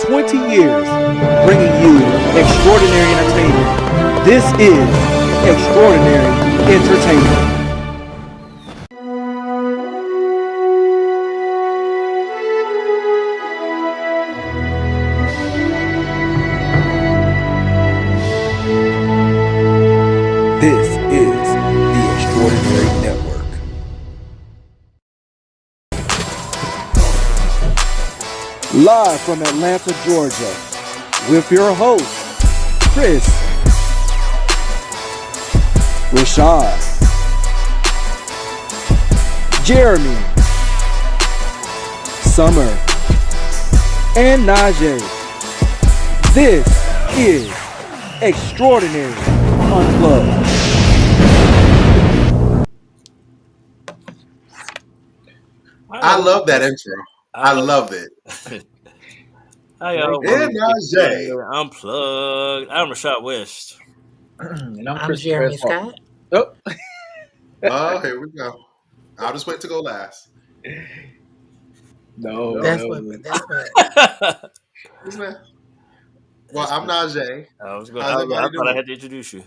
20 years bringing you extraordinary entertainment. This is Extraordinary Entertainment. This is the Extraordinary Network. Live from Atlanta, Georgia, with your hosts, Chris, Rachàd, Jeremy, Summer, and Najee. This is Extraordinary Unplugged. I love that intro. I love it. Hi, y'all. And Najee. Unplugged. I'm Rachàd West. And I'm I'm Jeremy Scott. Oh. Oh, here we go. I'll just wait to go last. No. That's what. Who's that? Well, I'm Najee. I thought I had to introduce you.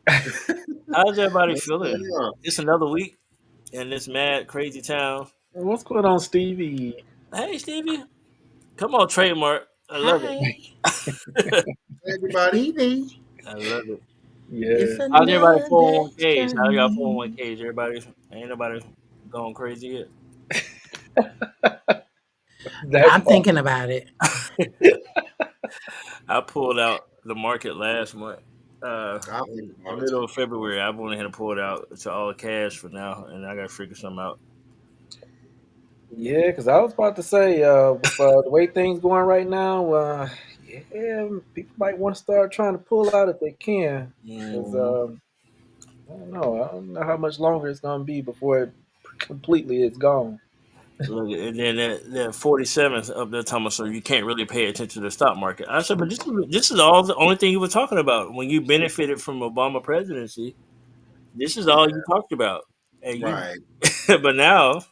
How's everybody feeling? It's another week in this mad, crazy town. What's going on, Stevie? Hey, Stevie. Come on, trademark. I love it. Hey, everybody. Stevie. I love it. Yeah. How's everybody 401ks? How y'all 401ks? Everybody, ain't nobody going crazy yet? I'm thinking about it. I pulled out the market last month. In the middle of February, I went ahead and pulled out to all cash for now, and I got to figure something out. Yeah, because I was about to say, with the way things going right now, people might want to start trying to pull out if they can. Because I don't know how much longer it's going to be before it completely is gone. Look, and then that 47th up there talking about, so you can't really pay attention to the stock market. I said, but this is all the only thing you were talking about when you benefited from Obama presidency. This is all you talked about, and Right. But now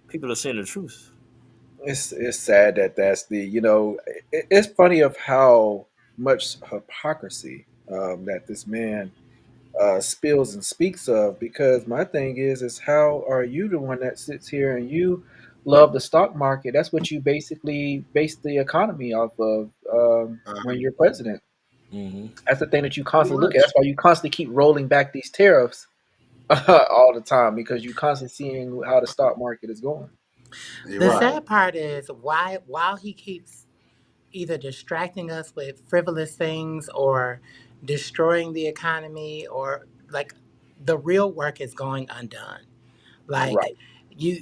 people are seeing the truth. It's sad that's the it's funny of how much hypocrisy that this man spills and speaks of, because my thing is how are you the one that sits here and you love the stock market? That's what you basically base the economy off of when you're president. Mm-hmm. That's the thing that you constantly look at. That's why you constantly keep rolling back these tariffs all the time, because you constantly seeing how the stock market is going. The sad part is while he keeps either distracting us with frivolous things or destroying the economy, or like the real work is going undone. Like Right.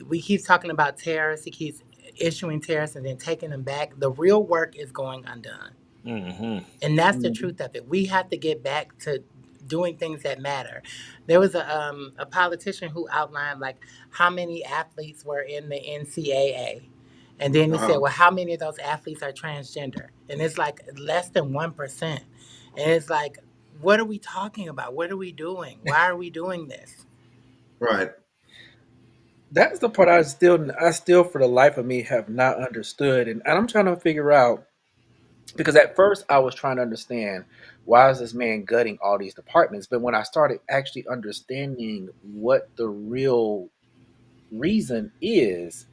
we keep talking about tariffs, he keeps issuing tariffs and then taking them back. The real work is going undone. Mm-hmm. And that's the truth of it. We have to get back to doing things that matter. There was a politician who outlined like how many athletes were in the NCAA. And then he said, well, how many of those athletes are transgender? And it's like less than 1%. And it's like, what are we talking about? What are we doing? Why are we doing this? Right. That's the part I still for the life of me have not understood. And I'm trying to figure out, because at first I was trying to understand, why is this man gutting all these departments? But when I started actually understanding what the real reason is,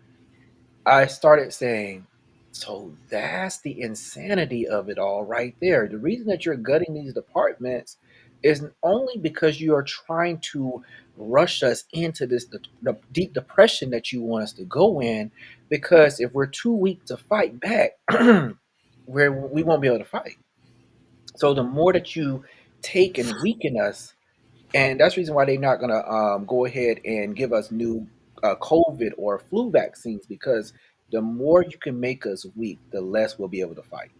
I started saying, so that's the insanity of it all right there. The reason that you're gutting these departments isn't only because you are trying to rush us into the deep depression that you want us to go in, because if we're too weak to fight back, we won't be able to fight. So the more that you take and weaken us, and that's the reason why they're not going to go ahead and give us new COVID or flu vaccines, because the more you can make us weak, the less we'll be able to fight.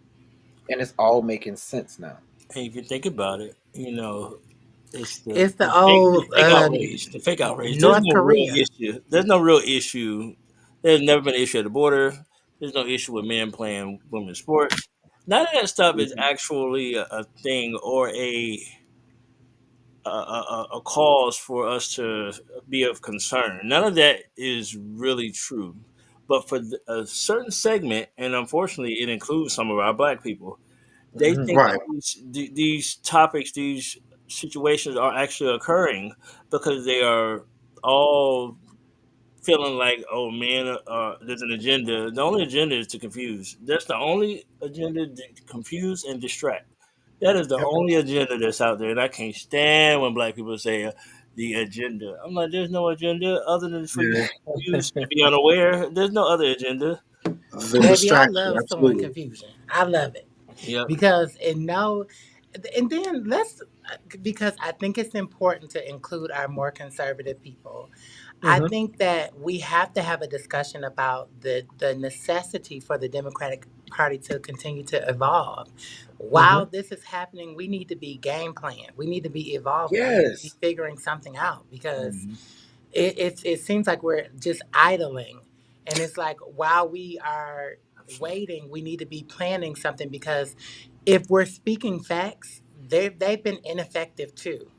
And it's all making sense now. And if you think about it, it's the fake outrage. The fake outrage. North Korea. There's no real issue. There's never been an issue at the border. There's no issue with men playing women's sports. None of that stuff is actually a thing or a cause for us to be of concern. None of that is really true. but for a certain segment, and unfortunately, it includes some of our black people. They Mhm. think that Right. these topics, these situations are actually occurring because they are all feeling like, oh man, there's an agenda. The only agenda is to confuse. That's the only agenda to confuse and distract. That is the Yep. only agenda that's out there, and I can't stand when black people say the agenda. I'm like, there's no agenda other than for you to Yeah. be confused and be unaware. There's no other agenda. The Baby, I distraction, love someone absolutely. confusion. I love it Yep. because and then let's because I think it's important to include our more conservative people. I Hmm. think that we have to have a discussion about the necessity for the Democratic Party to continue to evolve. Hmm. While this is happening, we need to be game plan. We need to be evolving. We need to be Yes. figuring something out because Mhm. it seems like we're just idling, and it's like while we are waiting, we need to be planning something because if we're speaking facts, they've been ineffective too.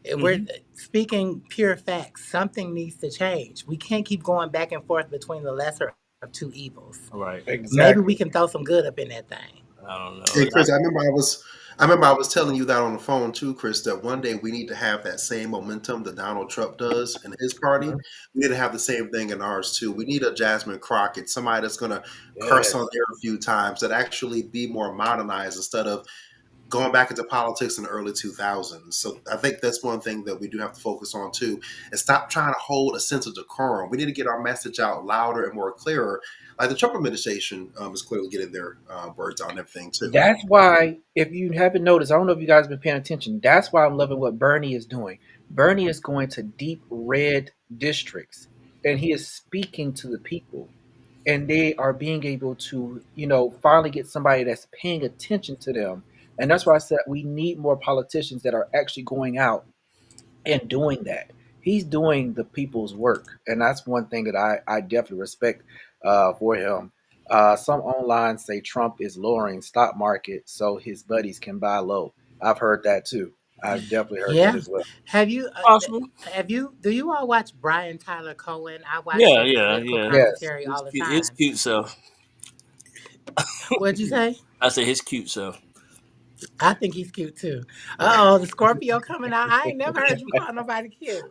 If we're Hmm. speaking pure facts, something needs to change. We can't keep going back and forth between the lesser of two evils. Right. Maybe we Exactly. can throw some good up in that thing. I don't Hey, know. Chris, I remember I was telling you that on the phone too, Chris, that one day we need to have that same momentum that Donald Trump does in his party. Mhm. We need to have the same thing in ours too. We need a Jasmine Crockett, somebody that's going to curse Yes. on air a few times, that actually be more modernized instead of going back into politics in the early 2000s. So I think that's one thing that we do have to focus on too, and stop trying to hold a sense of decorum. We need to get our message out louder and more clearer. Like the Trump administration is clearly getting their words out and everything too. That's why, if you haven't noticed, I don't know if you guys have been paying attention. That's why I'm loving what Bernie is doing. Bernie is going to deep red districts, and he is speaking to the people, and they are being able to, finally get somebody that's paying attention to them. And that's why I said we need more politicians that are actually going out and doing that. He's doing the people's work, and that's one thing that I definitely respect for him. Some online say Trump is lowering stock market so his buddies can buy low. I've heard that too. I've definitely heard that Yeah. as well. Have you? Possible. Have you? Do you all watch Brian Tyler Cohen? I watch Yeah, his yeah, political yeah. Yes. commentary His all the cute, his time. cute self. What'd you say? I say his cute self. I think he's cute too. Oh, the Scorpio coming out. I ain't never heard you call nobody cute.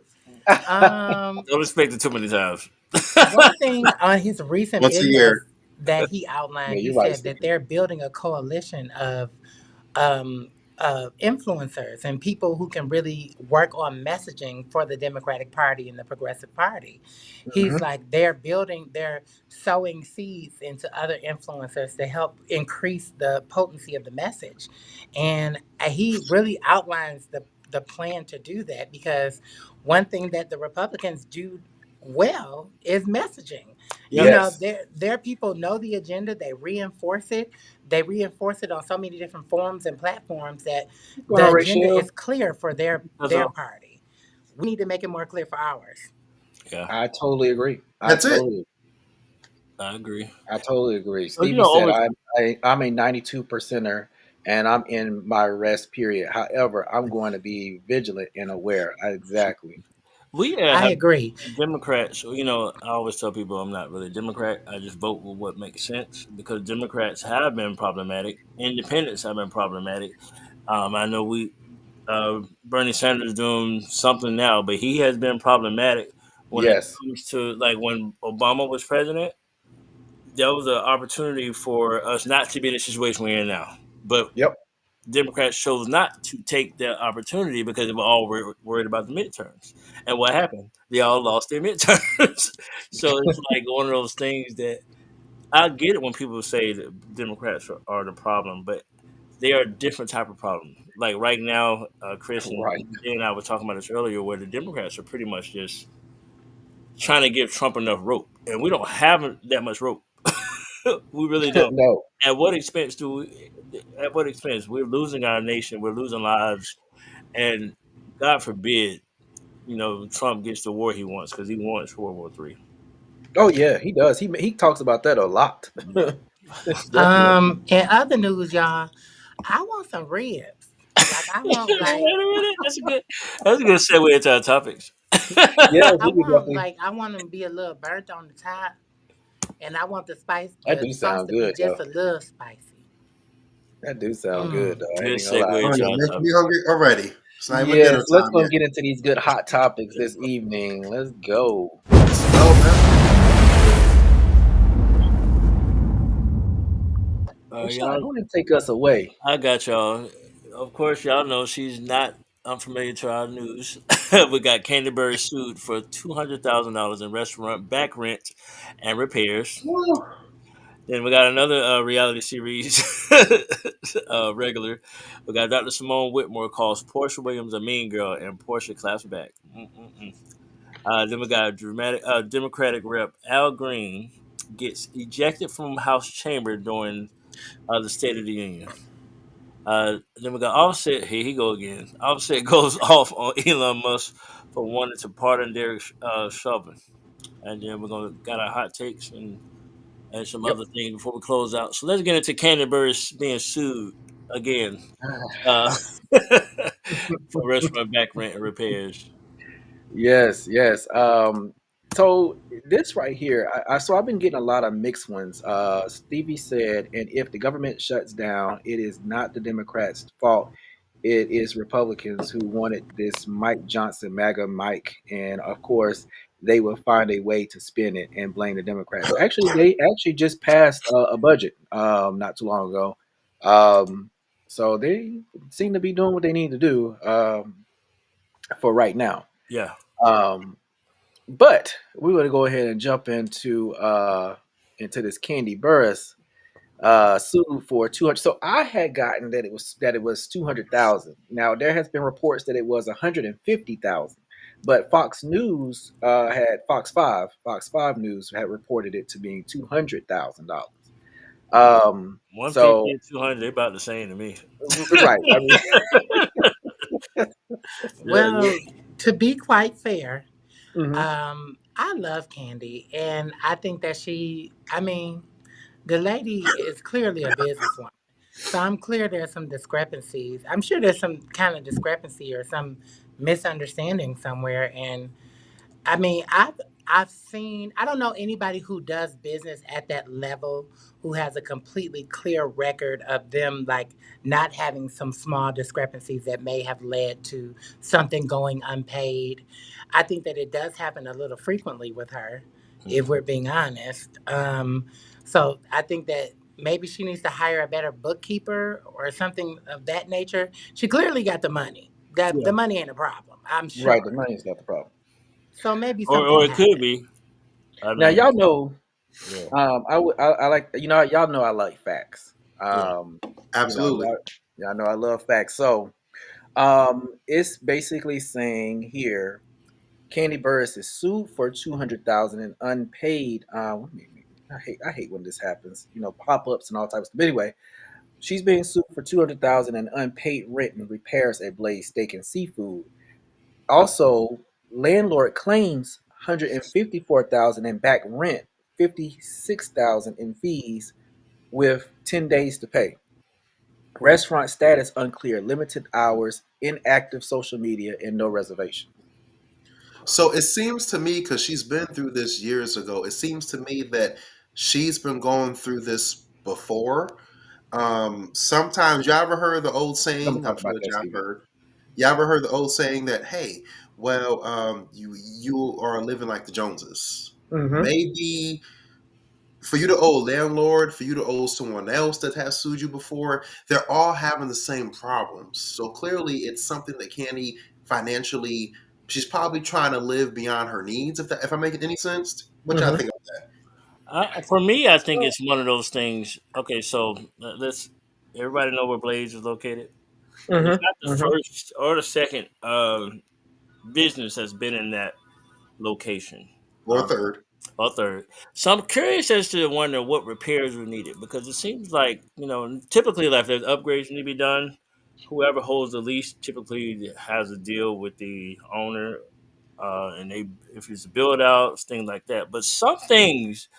Um, Don't expect it too many times. One thing on his recent Once a videos year. that he Yeah, outlined, he you're right, said that Steve. they're building a coalition um, of influencers and people who can really work on messaging for the Democratic Party and the Progressive Party. He's Hmm. like, they're sowing seeds into other influencers to help increase the potency of the message. And he really outlines the plan to do that because one thing that the Republicans do well is messaging. You Yep. know, Yes. their people know the agenda, they reinforce it on so many different forms and platforms that What's going the on, agenda is Rachel? clear for That's their all. party. We need to make it more clear for ours. Yeah, I totally agree. I That's it. totally, I agree. I totally agree. But Stevie said over I'm a 92 percenter and I'm in my rest period. However, I'm going to be vigilant and aware. Exactly. we I have agree. Democrats. I always tell people I'm not really a Democrat. I just vote with what makes sense because Democrats have been problematic. Independents have been problematic. I know Bernie Sanders doing something now, but he has been problematic when it Yes. comes to like when Obama was president. There was an opportunity for us not to be in the situation we're in now, but Yep. Democrats chose not to take that opportunity because they were all worried about the midterms. And what happened? They all lost their midterms. So it's like one of those things that I get it when people say that Democrats are the problem, but they are a different type of problem. Like right now, Chris and Right. Jay and I were talking about this earlier, where the Democrats are pretty much just trying to give Trump enough rope, and we don't have that much rope. We really don't. No. At what expense do we? At what expense? We're losing our nation. We're losing lives, and God forbid, Trump gets the war he wants because he wants World War III. Oh yeah, he does. He talks about that a lot. Definitely. In other news, y'all, I want some ribs. Like I Wait want a like minute. That's a good segue into our topics. Yes, we can definitely. I want them to be a little burnt on the top. and I want the spice, That the do sauce sound to be good just though. a little spicy. That do sound good Mm. though. I ain't Good even gonna lie. segue Oh, to you're our making me topic. hungry already. It's not even Yes, dinner let's time go yet. get into these good hot topics this evening. Let's go. Let's go, man. Rashad, Y'all, go ahead and take us away. I got y'all. Of course, y'all know she's not unfamiliar to our news. We got Candy Burruss sued for $200,000 in restaurant back rent and repairs. Woo. Then we got another reality series regular. We got Dr. Simone Whitmore calls Porsha Williams a mean girl, and Porsha claps back. Mm-mm-mm. Then we got Democratic Rep Al Green gets ejected from House chamber during the State of the Union. Then we got Offset. Here he go again. Offset goes off on Elon Musk for wanting to pardon Derek Chauvin. And then we're gonna got our hot takes and some Yep. other things before we close out. So let's get into Candy Burruss being sued again uh, for restaurant back rent and repairs. Yes, yes. So this right here, so I've been getting a lot of mixed ones. Stevie said, and if the government shuts down, it is not the Democrats' fault. It is Republicans who wanted this Mike Johnson, MAGA Mike, and of course they will find a way to spin it and blame the Democrats. Actually, they actually just passed a budget not too long ago, so they seem to be doing what they need to do for right now. Yeah, Um, but we want to go ahead and jump into this Candy Burruss sued for 200. So I had gotten that it was 200,000. Now there has been reports that it was 150,000, but Fox News had Fox 5 News had reported it to being $200,000. So 150 and 200, they about the same to me. right, I mean, Yeah, yeah. Well, to be quite fair, mhm, I love Candy, and I think that I mean, the lady is clearly a businesswoman. So I'm clear there's some discrepancies. I'm sure there's some kind of discrepancy or some misunderstanding somewhere. And I mean, I've seen, I don't know anybody who does business at that level who has a completely clear record of them like not having some small discrepancies that may have led to something going unpaid. I think that it does happen a little frequently with her, if Mhm. we're being honest. So I think that maybe she needs to hire a better bookkeeper or something of that nature. She clearly got the money. That Yeah. the money ain't a problem, I'm right, the sure. money's not the problem. So maybe Or something it could happened. be. I Now mean, y'all know yeah, I like y'all know I like facts. yeah. Absolutely. Y'all know I love facts. So it's basically saying here, Candy Burris is sued for 200,000 in unpaid. I hate when this happens. Pop ups and all types. But anyway, she's being sued for 200,000 in unpaid rent and repairs at Blaze Steak and Seafood. Also, landlord claims 154,000 in back rent, 56,000 in fees with 10 days to pay. Restaurant status unclear, limited hours, inactive social media, and no reservations. So it seems to me, because she's been through this years ago, it seems to me that she's been going through this before. Sometimes, y'all ever heard the old I'm gonna saying? I'm talk sure about that that, y'all Stevie. heard. Y'all ever heard the old saying that, hey, well, you are living like the Joneses. Mm-hmm. Maybe for you to owe a landlord, for you to owe someone else that has sued you before, they're all having the same problems. So clearly, it's something that Candy financially, she's probably trying to live beyond her needs. If I'm making any sense, what y'all Mm-hmm. think of that? For me, I think it's one of those things. Okay, so let's everybody know where Blaze is located. It's not Mm-hmm. the Mm-hmm. first or the second business that's been in that location. Or a Um, third? or third. So I'm curious as to wonder what repairs were needed because it seems like typically like if there's upgrades need to be done. Whoever holds the lease typically has a deal with the owner, and they if it's a build outs things like that. But some things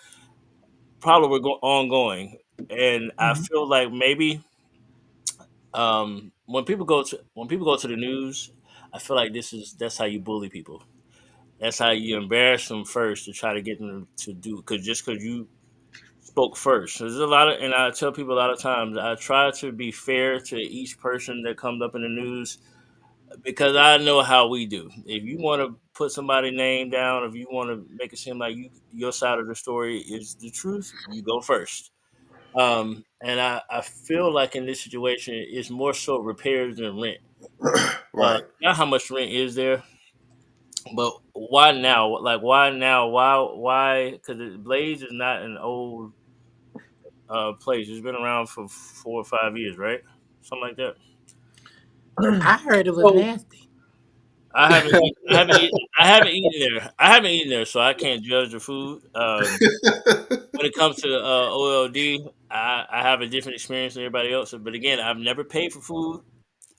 probably were ongoing, and I Mm-hmm. feel like maybe when people go to the news, I feel like that's how you bully people. That's how you embarrass them first to try to get them to do because just because you. spoke first. There's a lot of, and I tell people a lot of times, I try to be fair to each person that comes up in the news because I know how we do. If you want to put somebody's name down, if you want to make it seem like your side of the story is the truth, you go first. And I feel like in this situation, it's more so repairs than rent. Right. Not how much rent is there, but why now? Like why now? Why? Because Blaze is not an old place. It's been around for 4 or 5 years, right? Something like that. I heard it was So nasty. I haven't eaten there. I haven't eaten there, so I can't judge the food. When it comes to OLD, I have a different experience than everybody else. But again, I've never paid for food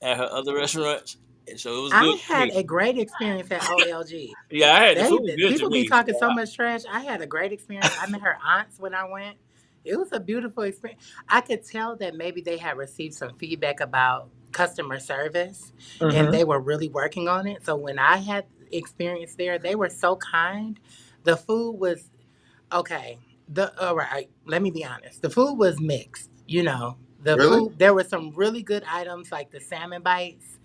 at her other restaurants, and so it was good I to had me. a great experience at OLG. Yeah, I had the food They was good to people be me. So talking so much trash. I had a great experience. I met her aunts when I went. It was a beautiful experience. I could tell that maybe they had received some feedback about customer service and hmm they were really working on it. So when I had experience there, they were so kind. The food was okay. The all right, let me be honest. The food was mixed. The Really? food there were some really good items like the salmon bites,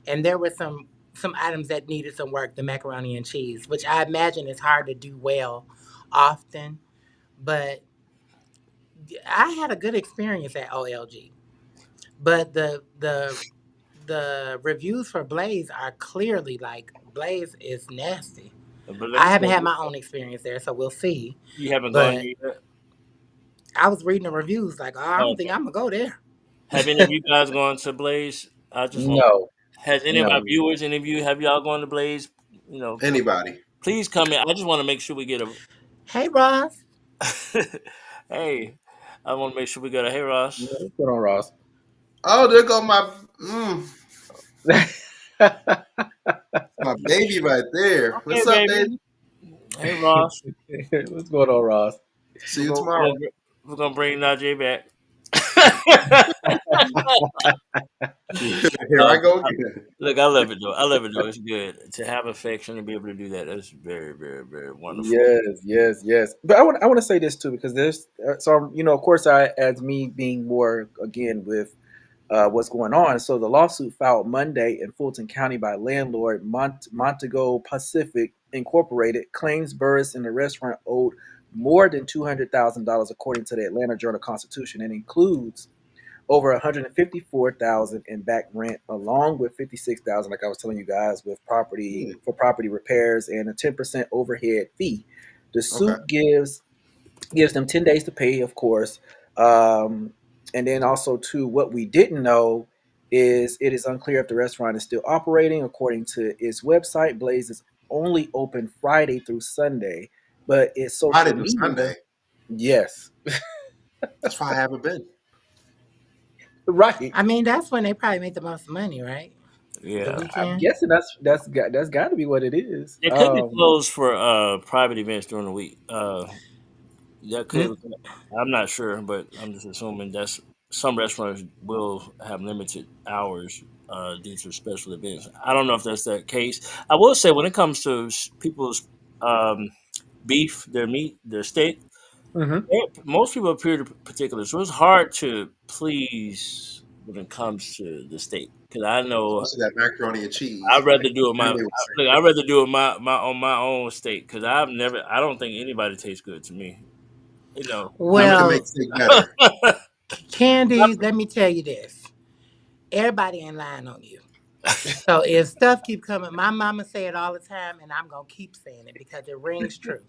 and there were some items that needed some work, the macaroni and cheese, which I imagine is hard to do well often. But I had a good experience at OLG. But the reviews for Blaze are clearly like Blaze is nasty. but let me I haven't tell had you, my own experience there, so we'll see. you haven't gone But yet. I was reading the reviews like, oh, I don't think Okay. I'm gonna go there. Have any of you guys gone to Blaze? I just want. No, Has any of no. my viewers, any of you, have y'all gone to Blaze? You know, Anybody? please come in. I just want to make sure we get a. Hey Ross. Hey, I want to make sure we got a. Hey, Ross. What's going on, Ross? Oh, there go my baby right there. Hey, What's up, baby. baby? Hey, Ross. What's going on, Ross? See We're you gonna, tomorrow. we're gonna, we're gonna bring Najee back. Here I Uh, go again. Look, I love it though. I love it though. It's good to have affection and be able to do that. That's very, very, very wonderful. Yes, yes, yes. But I want to say this too because there's so of course I as me being more again with what's going on. So the lawsuit filed Monday in Fulton County by landlord Montego Pacific Incorporated claims Burruss and the restaurant owed more than $200,000 according to the Atlanta Journal Constitution and includes over 154,000 in back rent, along with 56,000, like I was telling you guys, with property Hmm. for property repairs and a 10% overhead fee. The Okay. suit gives them 10 days to pay, of course. Um, and then also to what we didn't know is it is unclear if the restaurant is still operating. According to its website, Blaze is only open Friday through Sunday, but its Friday social through media, Sunday. yes, That's why I haven't been. right. I mean, that's when they probably make the most money, right? The Yeah, I'm weekend. guessing that's got to be what it is. they could be closed for private events during the week. That Mhm. could. I'm not sure, but I'm just assuming that's some restaurants will have limited hours due to special events. I don't know if that's that case. I will say when it comes to people's um, beef, their meat, their steak, Mhm. most people appear to particular, so it's hard to please when it comes to the steak because I know Especially that macaroni and cheese. I'd rather do it And they would look. I'd rather do it my on my own steak because I've never. I don't think anybody tastes good to me. You know, nothing can Well, make steak better. Candy, let me tell you this. Everybody ain't lying on you. So if stuff keep coming, my mama say it all the time, and I'm gonna keep saying it because it rings true.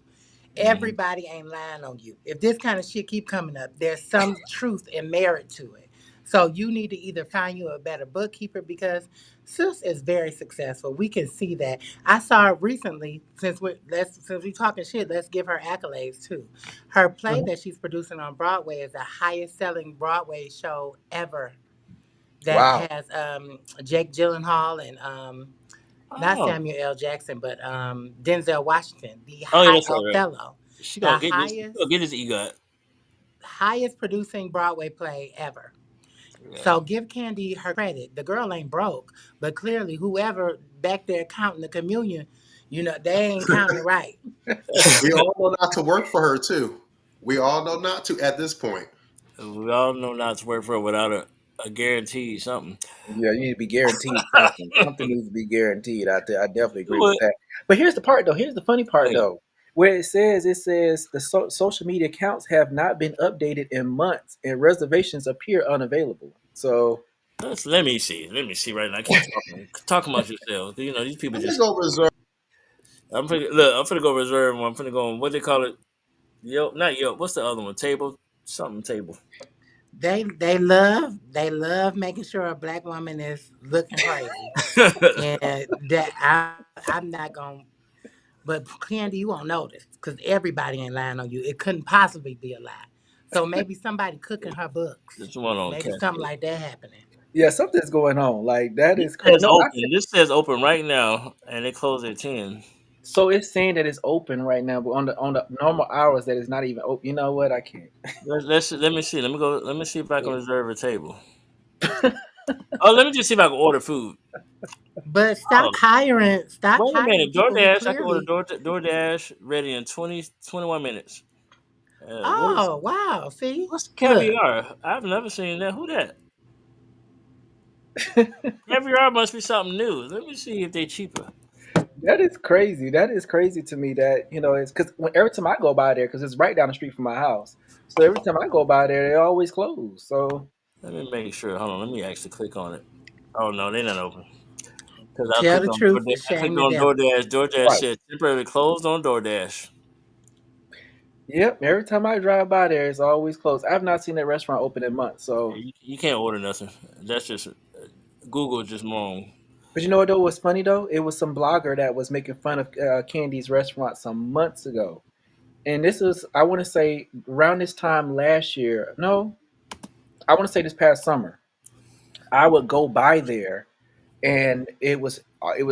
Mhm. Everybody ain't lying on you. If this kind of shit keep coming up, there's some truth and merit to it. So you need to either find you a better bookkeeper because Sis is very successful. We can see that. I saw her recently. Since we talking shit, let's give her accolades too. Her play Mhm. that she's producing on Broadway is the highest selling Broadway show ever. That Wow. has Jake Gyllenhaal and not Oh, Samuel L. Jackson, but Denzel Washington, the oh yeah, high that's all right. Othello, She the gonna get this. She highest gonna get this EGOT. highest producing Broadway play ever. Yeah. So give Candy her credit. The girl ain't broke, but clearly whoever back there counting the communion, they ain't counting it right. We all know not to work for her too. We all know not to at this point. We all know not to work for it without a guaranteed something. Yeah, you need to be guaranteed something. Something needs to be guaranteed out there. I definitely agree with What? that. But here's the part, though. Here's the funny part, Hey, though. Where it says the social media accounts have not been updated in months and reservations appear unavailable. So let me see. Let me see right now. Keep talking. Talk amongst yourselves. You know, these people Let me just. go reserve. I'm finna go reserve one. I'm finna go on what they call it. Yo, not yo. What's the other one? Table. Something table. They love making sure a black woman is looking crazy, and that I'm not gonna. But Candy, you won't notice because everybody ain't lying on you. It couldn't possibly be a lie. So maybe somebody cooking her books. This one on Maybe something Cascade. like that happening. yeah, something's going on. Like that This is crazy. says No, open. This says open right now, and they close at 10. so it's saying that it's open right now, but on the normal hours that it's not even open. You know what? I can't. Let me see. Let me go. Let me see if I can reserve a table. Oh, let me just see if I can order food. But Oh, stop wait a hiring minute. people who DoorDash. I can order clearly. DoorDash ready in 21 minutes. What is Oh wow! See, what's look, caviar? I've never seen that. Who that? Caviar must be something new. Let me see if they cheaper. That is crazy. That is crazy to me. That it's because every time I go by there, because it's right down the street from my house. So every time I go by there, they always close. So Let me make sure. Hold on. Let me actually click on it. Oh no, they're not open. Because I tell clicked the on truth DoorDash. and I shame clicked the on devil. DoorDash. DoorDash right. said temporarily closed on DoorDash. Yep. Every time I drive by there, it's always closed. I've not seen that restaurant open in months. Yeah, So, you can't order nothing. That's just Google just wrong. but you know what though was funny though? It was some blogger that was making fun of Candy's restaurant some months ago, and this is I want to say around this time last year. No, I want to say this past summer. I would go by there and it was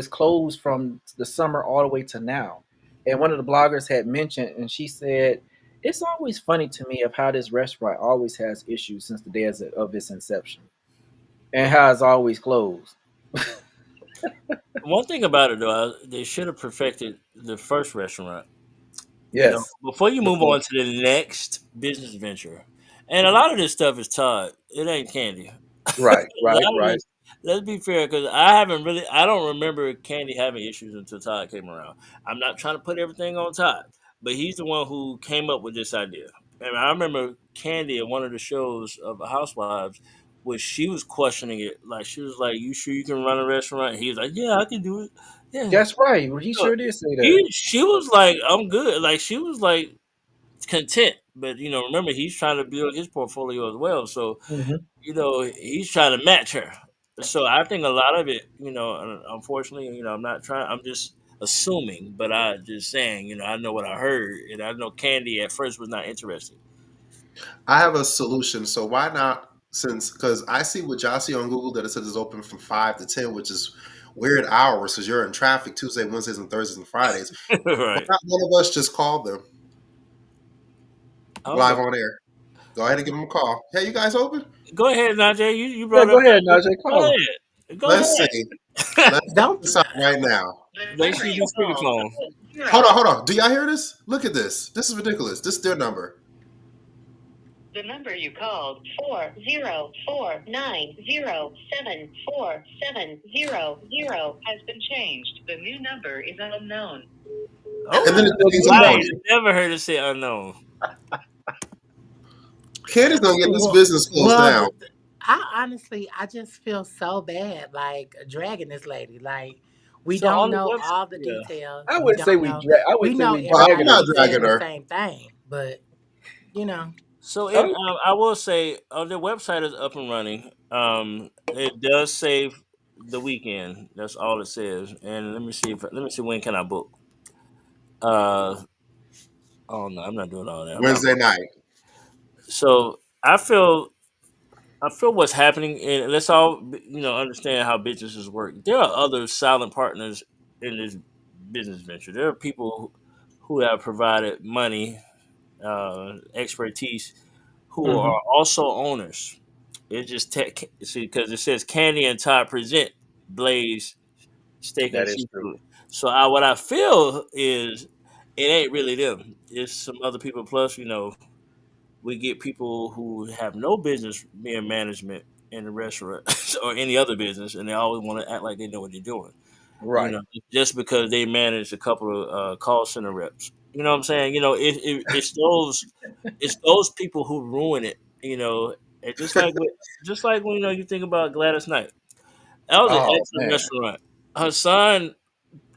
closed from the summer all the way to now. And one of the bloggers had mentioned, and she said, "It's always funny to me of how this restaurant always has issues since the days of its inception, and how it's always closed." One thing about it though, they should have perfected the first restaurant. You know, Yes, before you move before on to the next business venture. And a lot of this stuff is Todd. It ain't Candy. A right, right, lot of right. this. Let's be fair, because I don't remember Candy having issues until Todd came around. I'm not trying to put everything on Todd, but he's the one who came up with this idea. And I remember Candy at one of the shows of the Housewives, where she was questioning it. Like she was like, "You sure you can run a restaurant?" And he was like, "Yeah, I can do it. Yeah." That's right. He So sure did say that. she was like, "I'm good." Like she was like content, but remember he's trying to build his portfolio as well. So Hmm. he's trying to match her. So I think a lot of it, unfortunately, I'm not trying. I'm just assuming, but I just saying, I know what I heard, and I know Candy at first was not interested. I have a solution. So why not? Since because I see what y'all see on Google that it says it's open from 5 to 10, which is weird hours because you're in traffic Tuesday, Wednesdays, and Thursdays and Fridays. Why Right. not one of us just call them Okay. live on air? Go ahead and give them a call. Hey, you guys open? Go ahead, Najee. You Yeah, brought go up. ahead, Najee. Go Call him. ahead. Go Let's ahead. see. Let's check Don't. this out right now. Make sure you do speakerphone. Hold on. Do y'all hear this? Look at this. This is ridiculous. This is their number. The number you called 404-907-4700 has been changed. The new number is unknown. Oh, And then it leaves a I warning. ain't never heard it say unknown. Candy's gonna get this Well, business closed well, down. I just feel so bad, like dragging this lady. Like we So don't on the know website, all the yeah. details. I We wouldn't say don't we know. drag. I We wouldn't say know we Well, I'm dragging everybody not her. ain't dragging saying the her. same thing, but you know. So Oh, I will say, their website is up and running. It does say the weekend. That's all it says. And let me see when can I book. Uh, oh no, I'm not doing all that. I'm not. Wednesday night. So I feel what's happening, and let's all understand how businesses work. There are other silent partners in this business venture. There are people who have provided money, expertise, who hmm. are also owners. It's just see because it says Candy and Todd present Blaze Steak and That is true. Seafood. So what I feel is it ain't really them. It's some other people plus. we get people who have no business being management in the restaurant or any other business, and they always want to act like they know what they're doing. You Right. know, just because they manage a couple of call center reps. You know what I'm saying? You know, it's those people who ruin it. You know, and just like when you think about Gladys Knight. That was an Oh excellent man. restaurant. Her son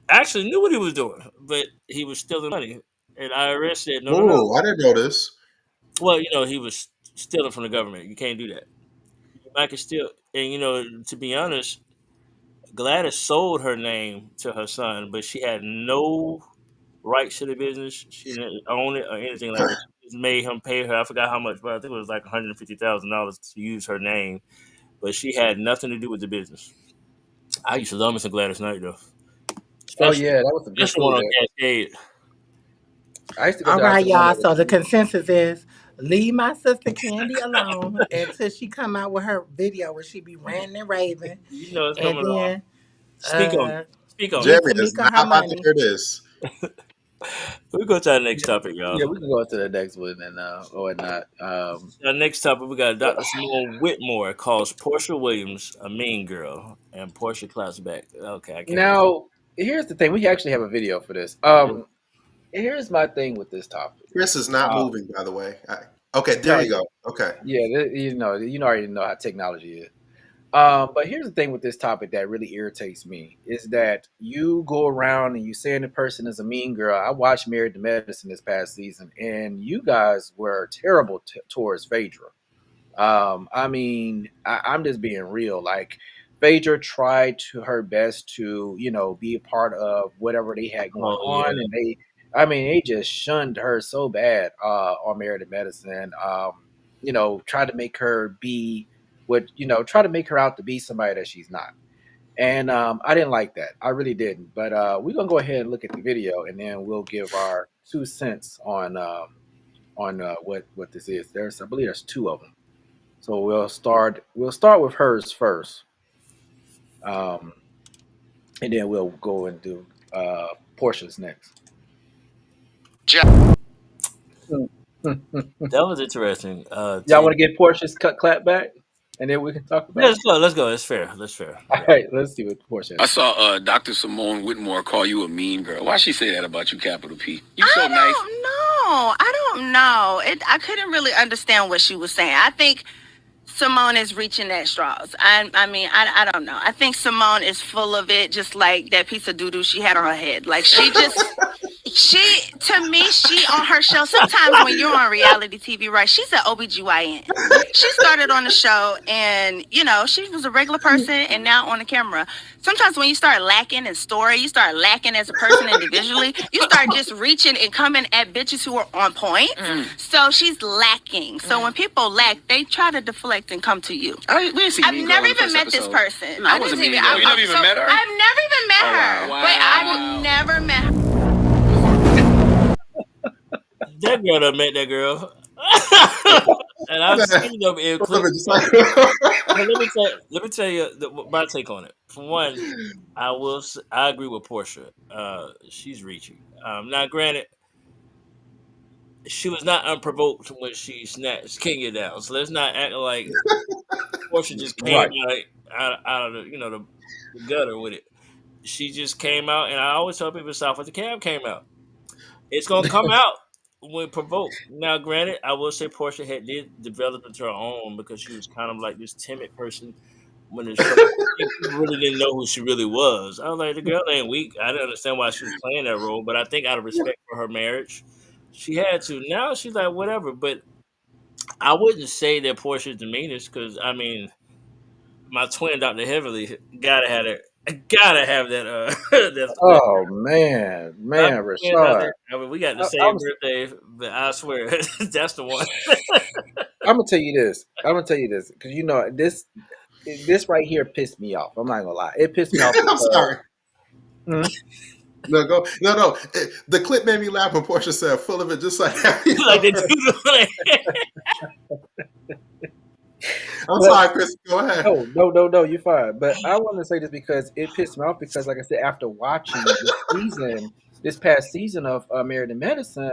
actually knew what he was doing, but he was stealing money. And IRS said, no, no, no. Oh, I didn't know this. Well, he was stealing from the government. You can't do that. I can still, and to be honest, Gladys sold her name to her son, but she had no rights to the business. She didn't own it or anything like that. She just made him pay her. I forgot how much, but I think it was like $150,000 to use her name, but she had nothing to do with the business. I used to love me some Gladys Knight though. Oh Especially, yeah, that was a good especially one food on there. Cascade. I used to go All down right, to the one y'all. that was So the consensus is leave my sister Kandi alone until she come out with her video where she be ranting and raving, You know it's and coming on. then Speak on it. Speak on it. give Jerry is Tamika her not about to money. hear this. We go to our next yeah, topic, y'all. yeah, we can go to the next one and or not. Our next topic, we got Dr. Simone Whitmore calls Porsha Williams a mean girl, and Porsha claps back. Okay, I can't wait. Now here's the thing. We actually have a video for this. Yeah. Here's my thing with this topic. Chris is not Uh, moving, by the way. Okay, there no, you go. Okay. yeah, you already know how technology is. But here's the thing with this topic that really irritates me is that you go around and you saying the person is a mean girl. I watched Married to Medicine this past season, and you guys were terrible towards Phaedra. I mean, I'm just being real. Like, Phaedra tried to her best to, be a part of whatever they had going Oh on, yeah. and they just shunned her so bad on Married to Medicine. Tried to make her be try to make her out to be somebody that she's not. And I didn't like that. I really didn't. But we're gonna go ahead and look at the video, and then we'll give our 2 cents on what this is. I believe there's two of them. So we'll start with hers first, um, and then we'll go and do Portia's next. That was interesting. Y'all want to get Portia's clap back, and then we can talk Yeah, about it. let's go. Let's go. That's fair. That's fair. All Yeah. right, let's see what Portia I has. saw Dr. Simone Whitmore call you a mean girl. Why she say that about you, capital P? You so I nice. don't know. I don't know. I couldn't really understand what she was saying. I think Simone is reaching at straws. I mean, I don't know. I think Simone is full of it, just like that piece of doo-doo she had on her head. Like, to me, she on her show. Sometimes when you're on reality TV, right, she's an OBGYN. She started on the show and, she was a regular person and now on the camera. Sometimes when you start lacking in story, you start lacking as a person individually, you start just reaching and coming at bitches who are on point. So she's lacking. So when people lack, they try to deflect and come to you. We didn't see I've Mean Girl never in the even first met this episode. person. No, I wasn't Mean Girl. You never even met her? I've never even met her. wow. Wait, I've never met her. That girl done met that girl. And I've seen them in clips. Just like- But let me tell you my take on it. For one, I agree with Porsha. She's reaching. Now, granted, she was not unprovoked when she snatched Kenya down. So let's not act like Porsha just came Right. out of the gutter with it. She just came out, and I always tell people South with the cab came out. It's gonna come out when provoked. Now, granted, I will say Porsha did develop into her own because she was kind of like this timid person when the show. People really didn't know who she really was. I was like, the girl ain't weak. I didn't understand why she was playing that role, but I think out of respect for her marriage, she had to. Now she's like, whatever. But I wouldn't say that Porsha's the meanest because I mean, my twin, Dr. Heavenly, gotta have that. Gotta have that. That Oh man, Dr. Twin, Rachàd. I mean, we got the I, same I'm birthday, but I swear that's the one. I'm gonna tell you this. Because this right here pissed me off. I'm not gonna lie. It pissed me off. I'm sorry. Hmm? No, go. No. The clip made me laugh when Porsha said, "Full of it," just like. Like they do. I'm sorry, Chris. Go ahead. No. You're fine. But I want to say this because it pissed me off because, like I said, after watching this past season of Married to Medicine,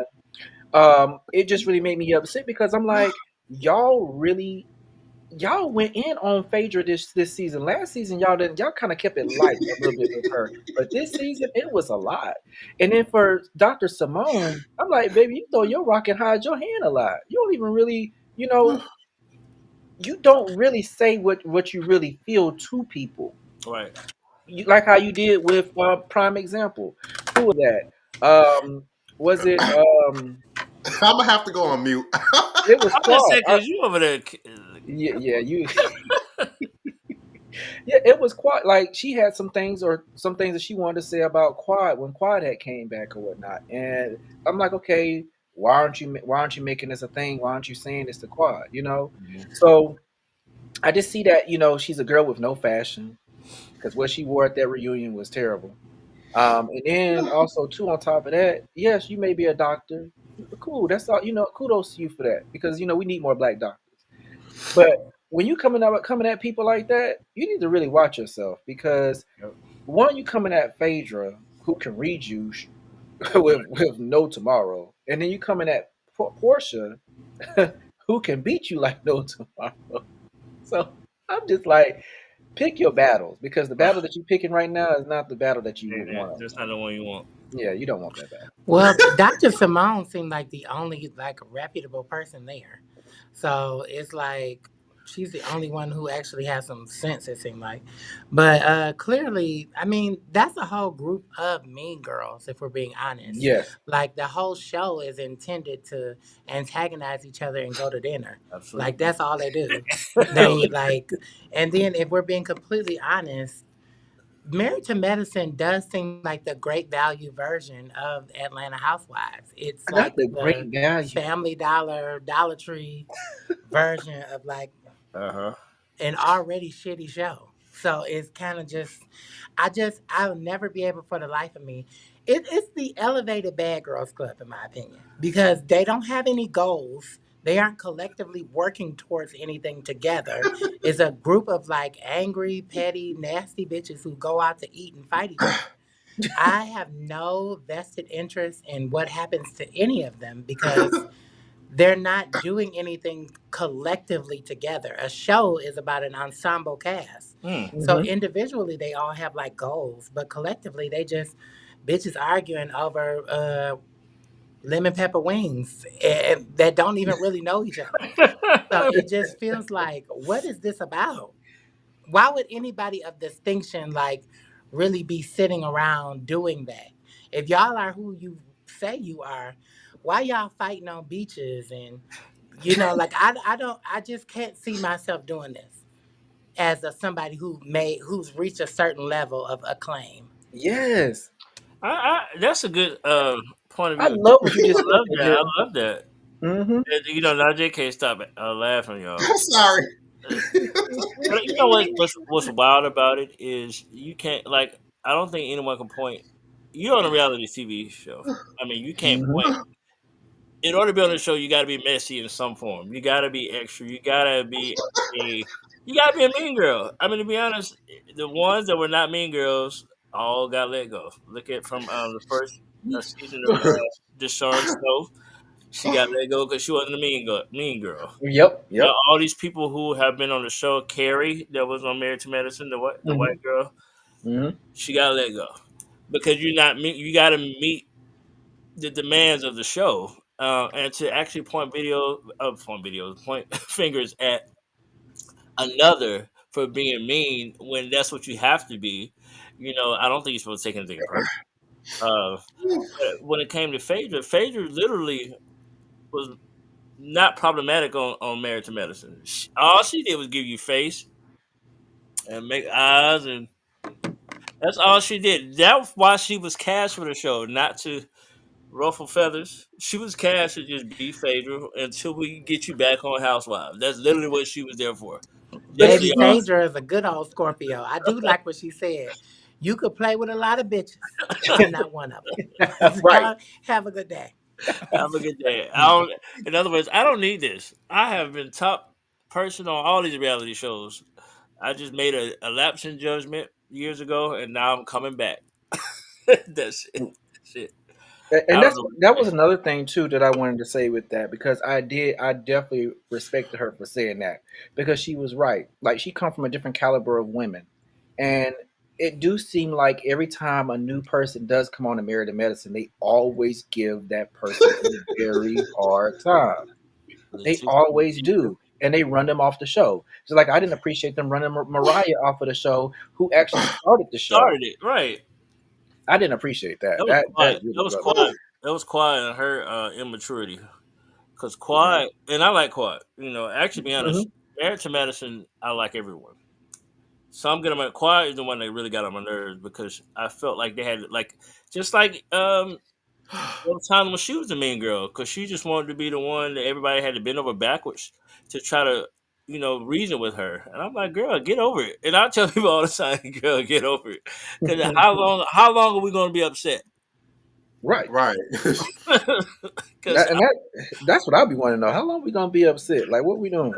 it just really made me upset because I'm like, y'all went in on Phaedra this season. Last season, y'all kind of kept it light a little bit with her, but this season it was a lot. And then for Dr. Simone, I'm like, baby, you throw your rock and hide your hand a lot. You don't even really, you don't really say what you really feel to people. Right. Like how you did with Prime Example. Who was that? Was it I'm gonna have to go on mute. it was I'm just Quad. saying because you over there. Yeah, you yeah, it was Quad. Like she had some things that she wanted to say about Quad when Quad had came back or whatnot. And I'm like, okay, why aren't you making this a thing? Why aren't you saying this to Quad? So I just see that she's a girl with no fashion because what she wore at that reunion was terrible. And then also too on top of that, yes, you may be a doctor. Cool, that's all. Kudos to you for that because we need more black doctors. But when you coming at people like that, you need to really watch yourself because one, you coming at Phaedra who can read you with no tomorrow, and then you coming at Porsha who can beat you like no tomorrow. So I'm just like, pick your battles because the battle that you're picking right now is not the battle that you would want. That's not the one you want. Yeah, you don't want that battle. Well, Dr. Simone seemed like the only like reputable person there. So it's like she's the only one who actually has some sense, it seemed like. But clearly, I mean, that's a whole group of mean girls, if we're being honest. Yes. Like the whole show is intended to antagonize each other and go to dinner. Absolutely. Like that's all they do. They like, and then if we're being completely honest, Married to Medicine does seem like the great value version of Atlanta Housewives. It's Not like the great the value. Family Dollar, Dollar Tree version of like Uh-huh. an already shitty show. So it's kind of I'll never be able for the life of me. It's the elevated bad girls club, in my opinion, because they don't have any goals. They aren't collectively working towards anything together. It's a group of like angry, petty, nasty bitches who go out to eat and fight each other. I have no vested interest in what happens to any of them because they're not doing anything collectively together. A show is about an ensemble cast. So Hmm. individually they all have like goals, but collectively they just bitches arguing over lemon pepper wings that don't even really know each other. So it just feels like, what is this about? Why would anybody of distinction like really be sitting around doing that? If y'all are who you say you are, why y'all fighting on beaches and like I just can't see myself doing this as somebody who's reached a certain level of acclaim. Yes. That's a good point of I view. love what you I just said love there, that. Jeremy. I love that. Hmm. Najee can't stop laughing, y'all. I'm sorry. Uh, But you know what's wild about it is you can't like I don't think anyone can point. You're on a reality TV show. I mean, you can't Hmm. point. In order to be on the show, you got to be messy in some form. You got to be extra. A you got to be a mean girl. I mean, to be honest, the ones that were not mean girls all got let go. Look at from the first season of Deshaun Snow. She got let go because she wasn't a mean girl. Yep. Yep. All these people who have been on the show, Carrie, that was on Married to Medicine, the Hmm. white girl, Hmm. she got let go because you're not meet. You got to meet the demands of the show, and to actually point fingers at another for being mean when that's what you have to be. I don't think you're supposed to take anything personal. But when it came to Phaedra literally was not problematic on Married to Medicine. All she did was give you face and make eyes, and that's all she did. That's why she was cast for the show, not to ruffle feathers. She was cast to just be Phaedra until we get you back on Housewives. That's literally what she was there for. Just so Baby y'all. Phaedra is a good old Scorpio. I do like what she said. You could play with a lot of bitches. I'm not one of them. So Right. y'all have a good day. Have a good day. I don't. In other words, I don't need this. I have been top person on all these reality shows. I just made a lapse in judgment years ago, and now I'm coming back. That's it. That's it. And I don't that know. was another thing too that I wanted to say with that, because I definitely respected her for saying that, because she was right. Like, she come from a different caliber of women, and it do seem like every time a new person does come on to Married to Medicine, they always give that person a very hard time. They always do. And they run them off the show. So, like, I didn't appreciate them running Mariah off of the show, who actually started the show. Started it right. I didn't appreciate that. That was That quiet. really That was rubbed me. quiet. That was quiet in her immaturity. Because quiet, and I like quiet. Actually, to be honest, Mhm. Married to Madison, I like everyone. Some get on my quiet is the one that really got on my nerves because I felt like they had just like one time when she was the mean girl because she just wanted to be the one that everybody had to bend over backwards to try to reason with her, and I'm like, girl, get over it. And I tell people all the time, girl, get over it, because how long are we going to be upset? Right. Right. Because That's what I'll be wanting to know. How long we gonna be upset? Like, what we doing?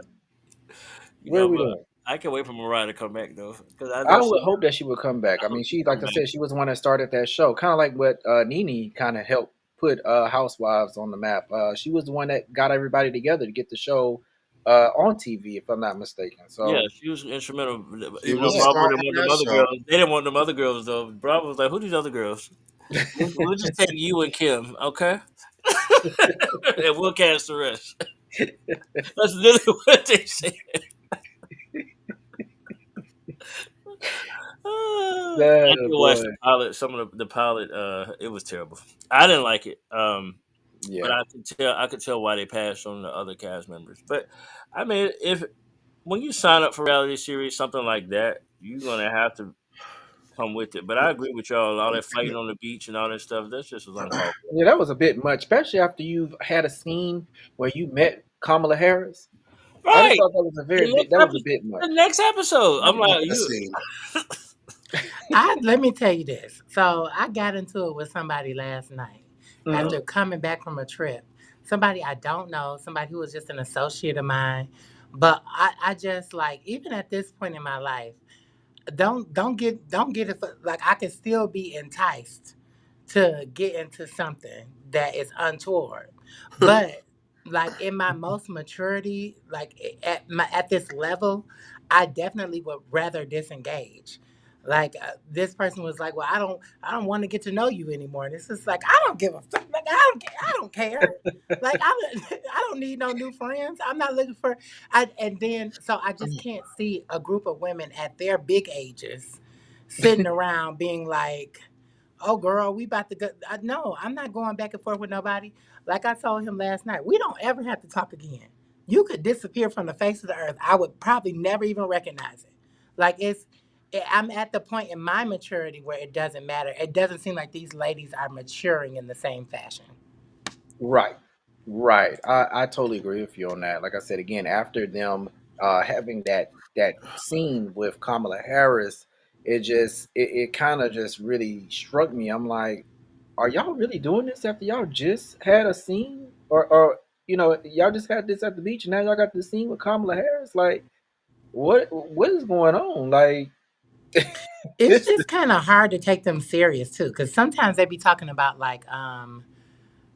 What are we but doing? I can't wait for Mariah to come back though because I know I she. would hope that she would come back. I I hope mean, she she, come like I back. said, she was the one that started that show. Kind of like what Nene kind of helped put Housewives on the map. She was the one that got everybody together to get the show on TV, if I'm not mistaken. Yeah, So she was instrumental. She Even though was yeah, Bravo smart didn't on want them that other show. girls, they didn't want them other girls though. Bravo was like, "Who these other girls? We'll just take you and Kim, okay? And we'll cast the rest." That's literally what they said. I did that watch boy. the pilot. Some of the pilot, it was terrible. I didn't like it. But Yeah, I could tell why they passed on the other cast members. But I mean, if when you sign up for reality series, something like that, you're gonna have to come with it. But I agree with y'all. All that fighting on the beach and all that stuff, that's just was uncalled for. yeah, that was a bit much, especially after you've had a scene where you met Kamala Harris. I just Right. thought that was a The very bit. next That was a episode. bit The much. next episode. I I'm love like, that you. scene. Let me tell you this. So I got into it with somebody last night Hmm. after coming back from a trip. Somebody I don't know, somebody who was just an associate of mine. But I just like, even at this point in my life, don't get it like I can still be enticed to get into something that is untoward. But like in my most maturity, like at this level, I definitely would rather disengage. Like this person was like, "Well, I don't want to get to know you anymore." And it's just like I don't give a fuck. Like I don't care. Like I don't need no new friends. I'm not looking for. And then so I just can't see a group of women at their big ages sitting around being like, "Oh, girl, we about to go." No, I'm not going back and forth with nobody. Like I told him last night, we don't ever have to talk again. You could disappear from the face of the earth. I would probably never even recognize it. Like I'm at the point in my maturity where it doesn't matter. It doesn't seem like these ladies are maturing in the same fashion. Right, right. I totally agree with you on that. Like I said again, after them having that scene with Kamala Harris, it kind of just really struck me. I'm like, are y'all really doing this after y'all just had a scene, or y'all just had this at the beach and now y'all got the scene with Kamala Harris? Like, what is going on? Like, It's this just kind of hard to take them serious too, because sometimes they be talking about like,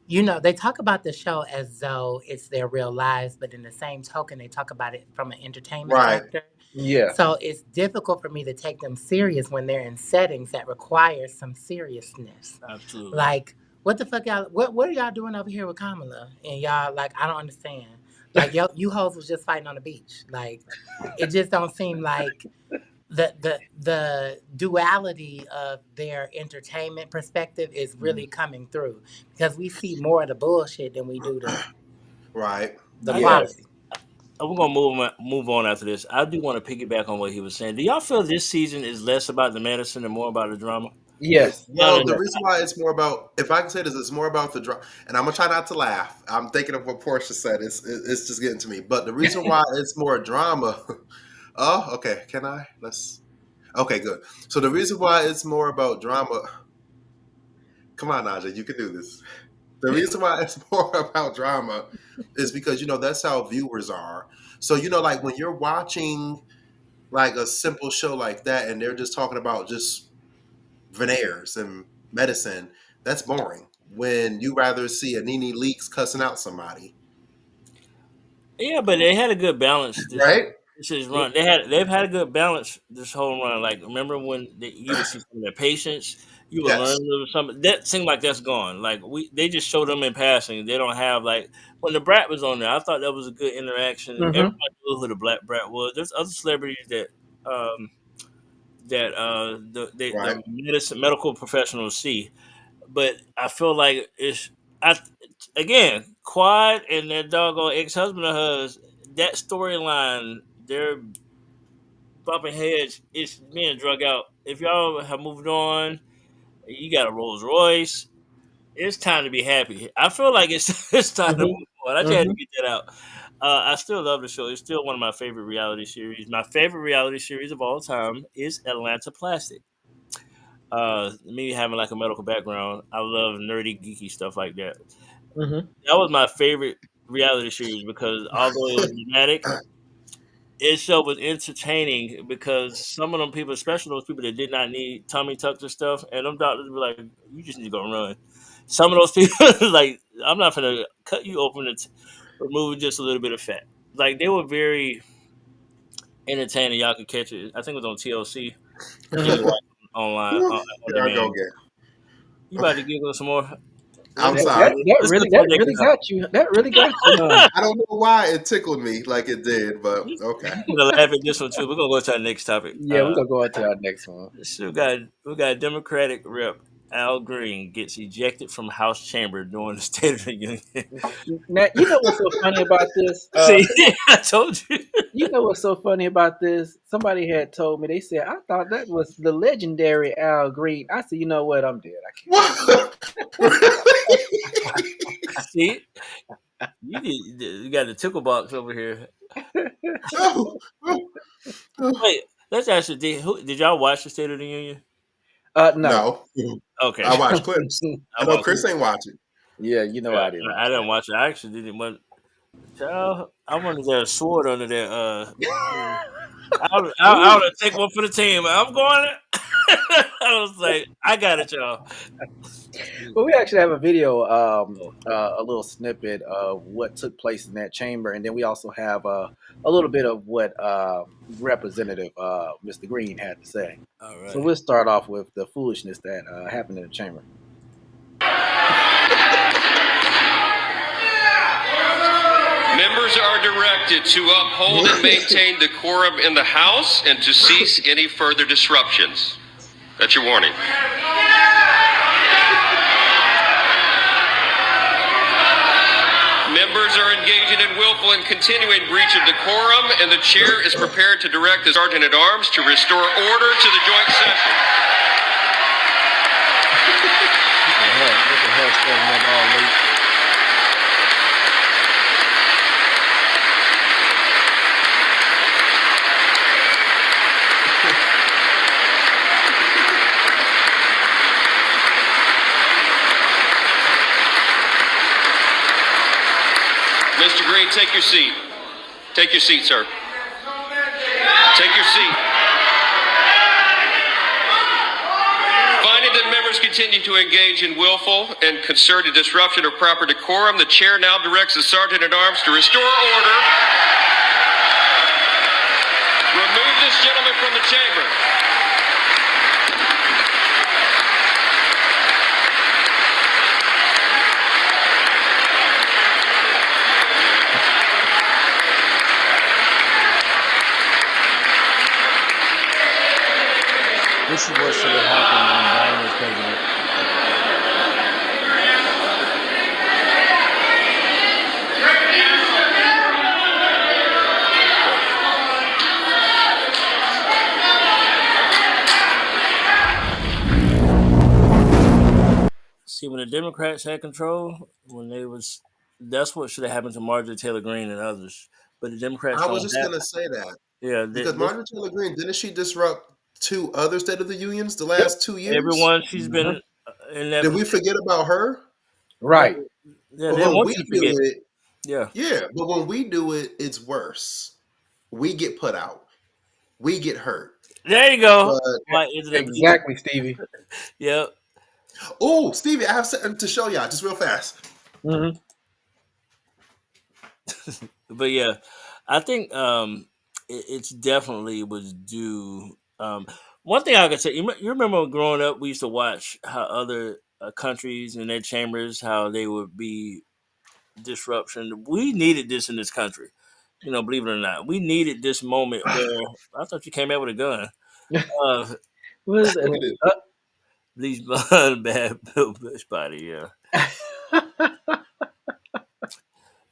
they talk about the show as though it's their real lives, but in the same token, they talk about it from an entertainment Right. factor. yeah. So it's difficult for me to take them serious when they're in settings that require some seriousness. Absolutely. Like, what the fuck y'all? What are y'all doing over here with Kamala? And y'all like, I don't understand. Like, yo, you hoes was just fighting on the beach. Like, it just don't seem like the duality of their entertainment perspective is really coming through because we see more of the bullshit than we do Right. the I got. Yeah. quality. We're gonna move on after this. I do want to piggyback on what he was saying. Do y'all feel this season is less about the medicine and more about the drama? Yes. Yeah. Well, the reason why it's more about, if I can say this, it's more about the drama. And I'm gonna try not to laugh. I'm thinking of what Porsha said. It's just getting to me. But the reason why it's more drama. Oh, okay. Can I? Okay, good. So the reason why it's more about drama. Come on, Najee, you can do this. The reason why it's more about drama is because that's how viewers are. So like when you're watching like a simple show like that, and they're just talking about just veneers and medicine, that's boring. when you rather see a Nene Leakes cussing out somebody, Yeah, but they had a good balance. right? This run. They've had a good balance this whole run. Like remember when you would see some of their patience, you would learn Yes. a little something. That seemed like that's gone. Like they just show them in passing. They don't have like when the Brat was on there. I thought that was a good interaction. Mm-hmm. Everybody knew who the Black Brat was. There's other celebrities that um Right. the medical professionals see, but I feel like it's I again Quad and that doggone ex husband of hers. That storyline, they're bumping heads. It's being drug out. If y'all have moved on, you got a Rolls Royce. It's time to be happy. I feel like it's it's time to move on. I just had to Mm-hmm. get that out. I still love the show. It's still one of my favorite reality series. My favorite reality series of all time is Atlanta Plastic. Me having like a medical background, I love nerdy, geeky stuff like that. Mm-hmm. That was my favorite reality series because although it was dramatic, it show was entertaining because some of them people, especially those people that did not need tummy tucks and stuff, and them doctors were like, "You just need to go run." Some of those people, like, I'm not gonna cut you open and remove just a little bit of fat. Like they were very entertaining. Y'all could catch it. I think it was on TLC. You can Mm-hmm. watch it online on Here I go demand. again. You about to giggle some more? I'm Let's sorry. let's go to That the next really topic. got you. That really got you. I don't know why it tickled me like it did, but okay. You can laugh at this one too. We're gonna go to our next topic. Yeah, we're gonna go into our next one. So we got Democratic Rep Al Green gets ejected from House chamber during the State of the Union. Now, you know what's so funny about this? See, I told you. You know what's so funny about this? Somebody had told me. They said I thought that was the legendary Al Green. I said, you know what? I'm dead. I can't. What? See, you got the tickle box over here. Oh, Wait, let's ask you: did y'all watch the State of the Union? No. no. Okay, I watch clips. I know Chris ain't watching. Yeah, you know I didn't. I didn't watch it. I actually didn't want. Child, I wanted that sword under there. I would have take one for the team. I'm going. I was like, I got it, y'all. Well, we actually have a video, a little snippet of what took place in that chamber, and then we also have a little bit of what Representative Mr. Green had to say. All right. So we'll start off with the foolishness that happened in the chamber. Members are directed to uphold and maintain decorum in the House and to cease any further disruptions. That's your warning. Members are engaging in willful and continuing breach of decorum, and the chair is prepared to direct the Sergeant at Arms to restore order to the joint session. What the hell standing up all late? Mr. Green, take your seat. Take your seat, sir. Take your seat. Finding that members continue to engage in willful and concerted disruption of proper decorum, the chair now directs the Sergeant at Arms to restore order. Remove this gentleman from the chamber. This is what should have happened when Biden was president. See, when the Democrats had control, that's what should have happened to Marjorie Taylor Greene and others. But the Democrats I don't was just have. gonna say that Yeah, because Marjorie Taylor Greene, didn't she disrupt 2 other State of the Unions the Yep. last 2 years? Everyone she's been in that. Did we forget about her? Right. Yeah, But they when want we you to do forget. it, Yeah. yeah. But when we do it, it's worse. We get put out. We get hurt. There you go. But Why isn't it? Exactly, Stevie. Yep. Oh, Stevie, I have something to show y'all just real fast. Hmm. But yeah, I think it's definitely was due. One thing I could say, you remember growing up, we used to watch how other countries and their chambers, how they would be disruption. We needed this in this country. Believe it or not, we needed this moment where I thought you came out with a gun. Uh, What is Look it? at this. these bad Bush body. Yeah,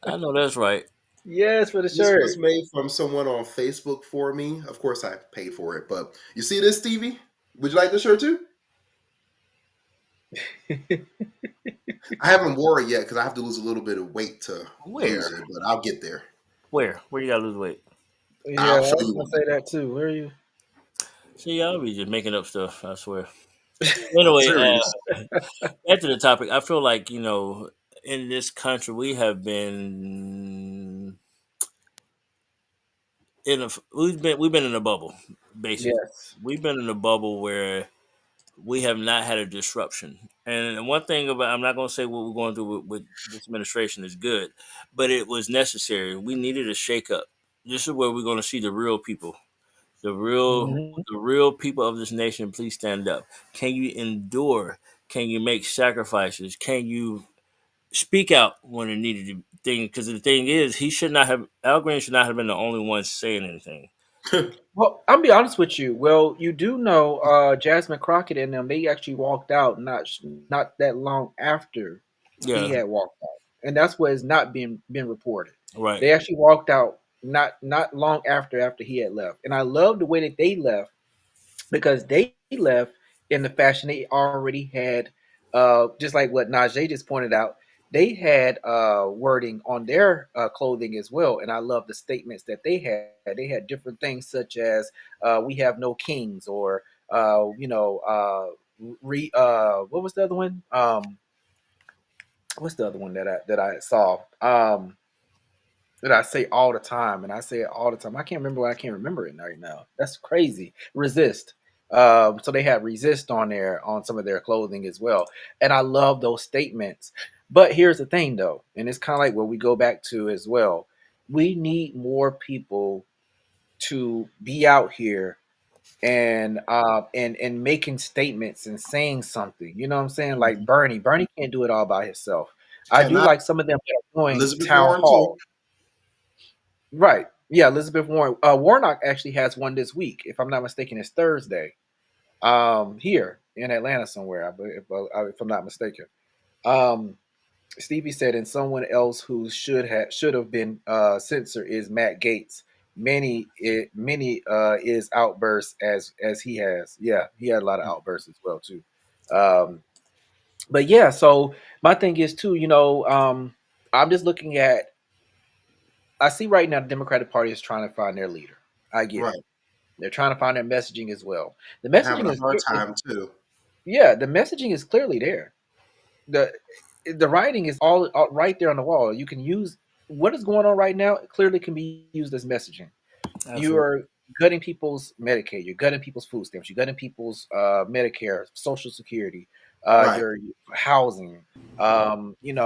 I know that's right. Yes, for the This was shirt. made from someone on Facebook for me. Of course, I paid for it, but you see this, Stevie? Would you like this shirt too? I haven't wore it yet because I have to lose a little bit of weight to use Where, it, but I'll get there. where you gotta lose weight? Yeah, I I'll show was you gonna one say day. that too. Where are you? See, y'all be just making up stuff. I swear. Anyway, Serious. back to the topic. I feel like in this country we have been we've been in a bubble. Basically, Yes. we've been in a bubble where we have not had a disruption. And one thing about I'm not going to say what we're going through with this administration is good, but it was necessary. We needed a shakeup. This is where we're going to see the real people, the real Hmm. the real people of this nation. Please stand up. Can you endure? Can you make sacrifices? Can you speak out when it needed to thing? Because the thing is, he should not have Al Green should not have been the only one saying anything. Well, I'm be honest with you. Well, you do know Jasmine Crockett and them. They actually walked out not that long after he Yeah, had walked out, and that's what is not being been reported. right. They actually walked out not long after he had left, and I love the way that they left because they left in the fashion they already had. Just like what Najee just pointed out, they had wording on their clothing as well, and I love the statements that they had. They had different things such as "We have no kings" or what was the other one? What's the other one that I saw? That I say all the time, and I say it all the time. I can't remember why I can't remember it right now. That's crazy. Resist. So they had resist on there on some of their clothing as well, and I love those statements. But here's the thing, though, and it's kind of like what we go back to as well. We need more people to be out here and making statements and saying something. You know what I'm saying? Like Bernie. Bernie can't do it all by himself. I do Cannot. like some of them that are doing Elizabeth town Warren too. hall. Right. Yeah, Elizabeth Warren. Warnock actually has one this week. If I'm not mistaken, it's Thursday. Here in Atlanta somewhere, if I'm not mistaken. Um, Stevie said, and someone else who should have been censored is Matt Gates. Many is outbursts as he has. Yeah, he had a lot of outbursts as well too. Um, but yeah, so my thing is too. I'm just looking at. I see right now the Democratic Party is trying to find their leader. I get it. Right. They're trying to find their messaging as well. The Having messaging a is, hard time too. yeah, the messaging is clearly there. The writing is all right there on the wall. You can use what is going on right now. It clearly can be used as messaging. You Absolutely. are gutting people's Medicaid. You're gutting people's food stamps. You're gutting people's Medicare, Social Security, Right. your housing. You're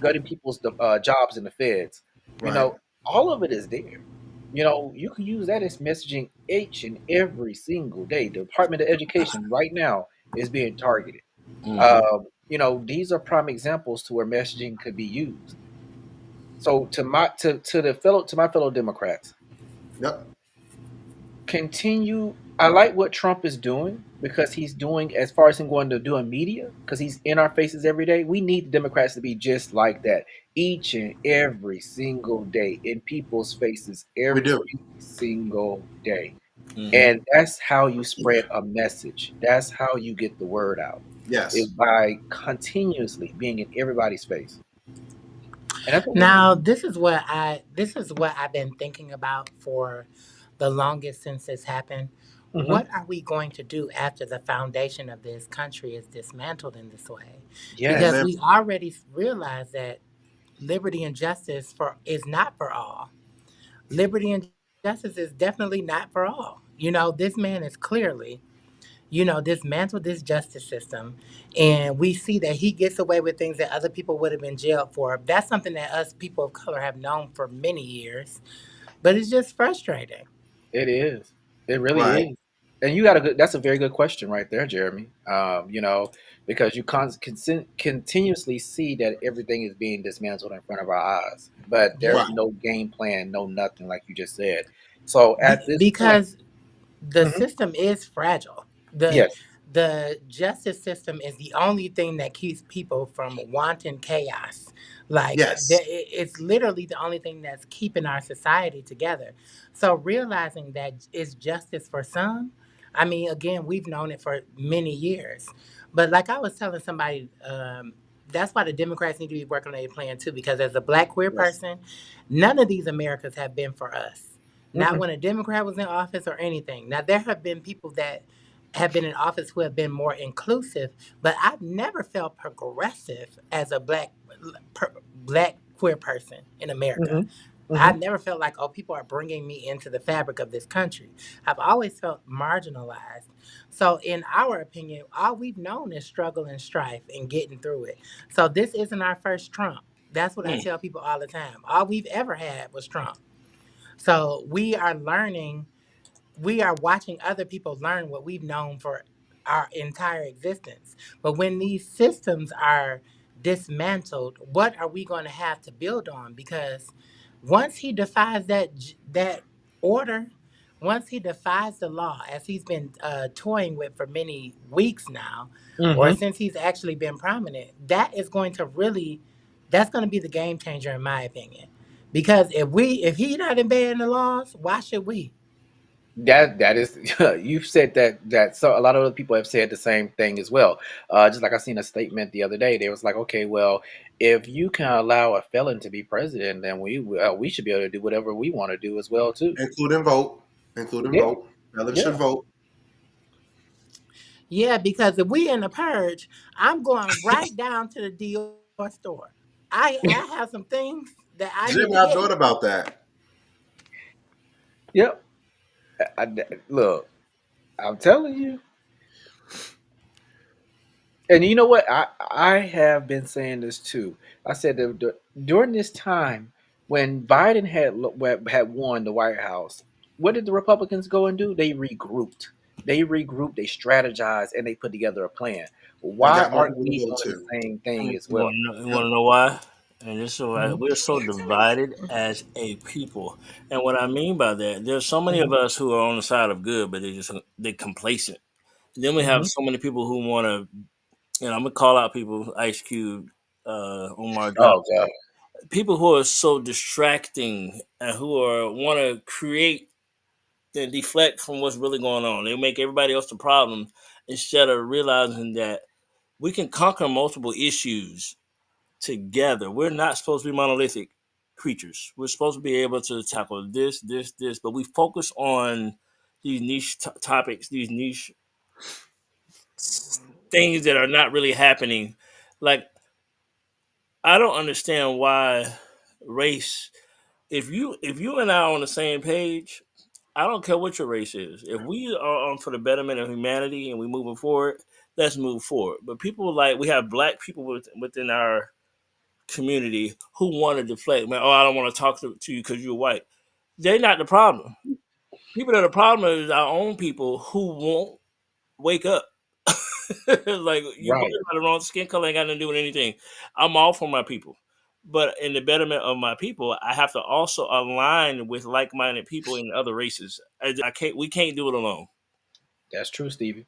gutting people's jobs in the feds. You Right. know, all of it is there. You can use that as messaging each and every single day. The Department of Education right now is being targeted. Hmm. These are prime examples to where messaging could be used. So to my fellow Democrats, Yep. continue. I like what Trump is doing because he's doing as far as him going to doing media because he's in our faces every day. We need the Democrats to be just like that each and every single day in people's faces We every do. single day. Hmm. And that's how you spread a message. That's how you get the word out is Yes. by continuously being in everybody's face. And that's what we need. Now, this is what I've been thinking about for the longest since this happened. Hmm. What are we going to do after the foundation of this country is dismantled in this way? Because Amen. Yes. we already realize that liberty and justice for is not for all. Liberty and justice is definitely not for all. This man is clearly, dismantle this justice system, and we see that he gets away with things that other people would have been jailed for. That's something that us people of color have known for many years, but it's just frustrating. It is. It really Right. is. And you got a good. That's a very good question right there, Jeremy. Because you continuously see that everything is being dismantled in front of our eyes, but Yeah, there's no game plan, no nothing, like you just said. So at this point, because the mhm, system is fragile. The yes, the justice system is the only thing that keeps people from wanting chaos. Like Yes. it's literally the only thing that's keeping our society together. So realizing that it's justice for some, I mean, again, we've known it for many years. But like I was telling somebody, that's why the Democrats need to be working on their plan too. Because as a Black queer yes, person, none of these Americas have been for us. Not mm-mm, when a Democrat was in office or anything. Now, there have been people that have been in office who have been more inclusive, but I've never felt progressive as a black queer person in America. hmm hmm I've never felt like, oh, people are bringing me into the fabric of this country. I've always felt marginalized. So, in our opinion, all we've known is struggle and strife and getting through it. So, this isn't our first Trump. That's what I Mm. tell people all the time. All we've ever had was Trump. So we are learning, we are watching other people learn what we've known for our entire existence. But when these systems are dismantled, what are we going to have to build on? Because once he defies that order, once he defies the law, as he's been toying with for many weeks now, or hmm since he's actually been prominent, that is going to really, that's going to be the game changer in my opinion. Because if he not obeying the laws, why should we? that is you've said that so a lot of other people have said the same thing as well. Just like I seen a statement the other day, they was like, okay, well, if you can allow a felon to be president, then we should be able to do whatever we want to do as well too. Including vote. Including Yeah, vote. Felons should yeah, vote. Yeah, because if we in the purge, I'm going right down to the Dior store. I have some things that I need Jimmy, to I get. thought about that. yep. Look, I'm telling you. And you know what? I have been saying this too. I said that during this time when Biden had won the White House, what did the Republicans go and do? They regrouped. They strategized, and they put together a plan. And Why got more aren't people to we vote doing the too. same thing You as want well? to know, you Yep. want to know why? And this is why Mhm, we're so divided as a people. And what I mean by that, there's so many of mhm, us who are on the side of good, but they're complacent. Then we have mhm. so many people who want to, I'm gonna call out people, Ice Cube, Omar Oh Johnson, God, people who are so distracting and who are want to create and deflect from what's really going on. They make everybody else the problem instead of realizing that we can conquer multiple issues together. We're not supposed to be monolithic creatures. We're supposed to be able to tackle this, but we focus on these niche topics, these niche things that are not really happening. Like, I don't understand why race. If you and I are on the same page, I don't care what your race is. If we are on for the betterment of humanity and we moving forward, let's move forward. But people, like, we have black people within our community who want to deflect. Man, oh, I don't want to talk to you because you're white. They're not the problem. People that are the problem is our own people who won't wake up. Like, you right. boys got the wrong skin color, ain't got nothing to do with anything. I'm all for my people. But in the betterment of my people, I have to also align with like-minded people in other races. I can't. We can't do it alone. That's true, Stevie.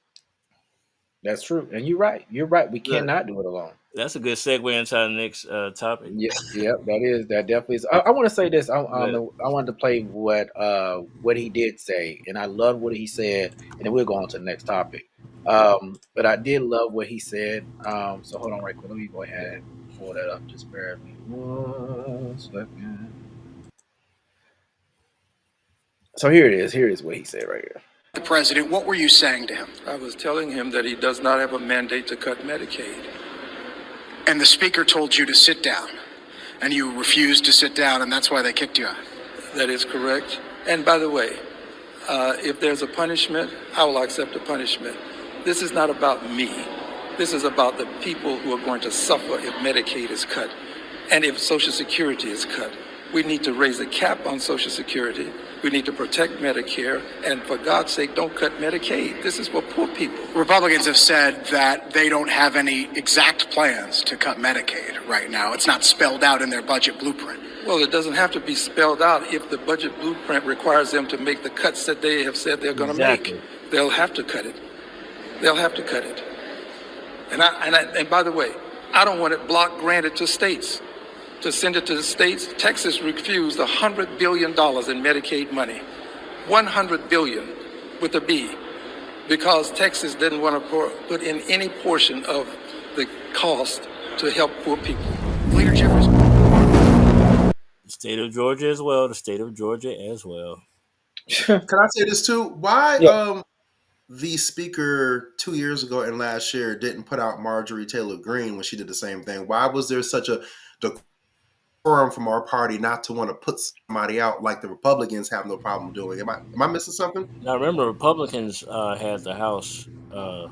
That's true, and you're right. You're right. We Look, cannot do it alone. that's a good segue into the next topic. Yeah, yeah, that definitely is. I want to say this. But I wanted to play what he did say, and I love what he said, and then we'll go on to the next topic. But I did love what he said. So hold on, right quick. Let me go ahead and pull that up. Just bear with me 1 second. So here it is. Here is what he said right here. The president, what were you saying to him? I was telling him that he does not have a mandate to cut Medicaid. And the speaker told you to sit down, and you refused to sit down, and that's why they kicked you out. That is correct. And by the way, if there's a punishment, I will accept a punishment. This is not about me. This is about the people who are going to suffer if Medicaid is cut and if Social Security is cut. We need to raise the cap on Social Security. We need to protect Medicare. And for God's sake, don't cut Medicaid. This is for poor people. Republicans have said that they don't have any exact plans to cut Medicaid right now. It's not spelled out in their budget blueprint. Well, it doesn't have to be spelled out if the budget blueprint requires them to make the cuts that they have said they're going to make. They'll have to cut it. They'll have to cut it. And by the way, I don't want it block granted to states. To send it to the states, Texas refused $100 billion in Medicaid money. $100 billion with a B, because Texas didn't want to put in any portion of the cost to help poor people. Leader Jeffries. The state of Georgia as well. The state of Georgia as well. Can I say this too? Why the speaker 2 years ago and last year didn't put out Marjorie Taylor Greene when she did the same thing? Why was there such a decorum from our party not to want to put somebody out like the Republicans have no problem doing? Am I missing something? Now remember, Republicans had the House under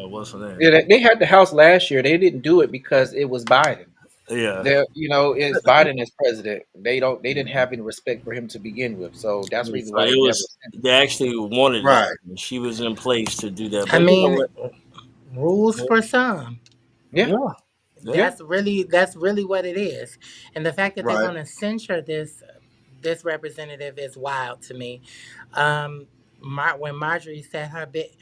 what's her name? Yeah, they had the House last year. They didn't do it because it was Biden. Yeah, it's Biden as president. They didn't have any respect for him to begin with. So that's the reason why they actually wanted that. She was in place to do that. I mean, rules for some. Yeah. That's really what it is. And the fact that they're going to censure this representative is wild to me. When Marjorie said her bit,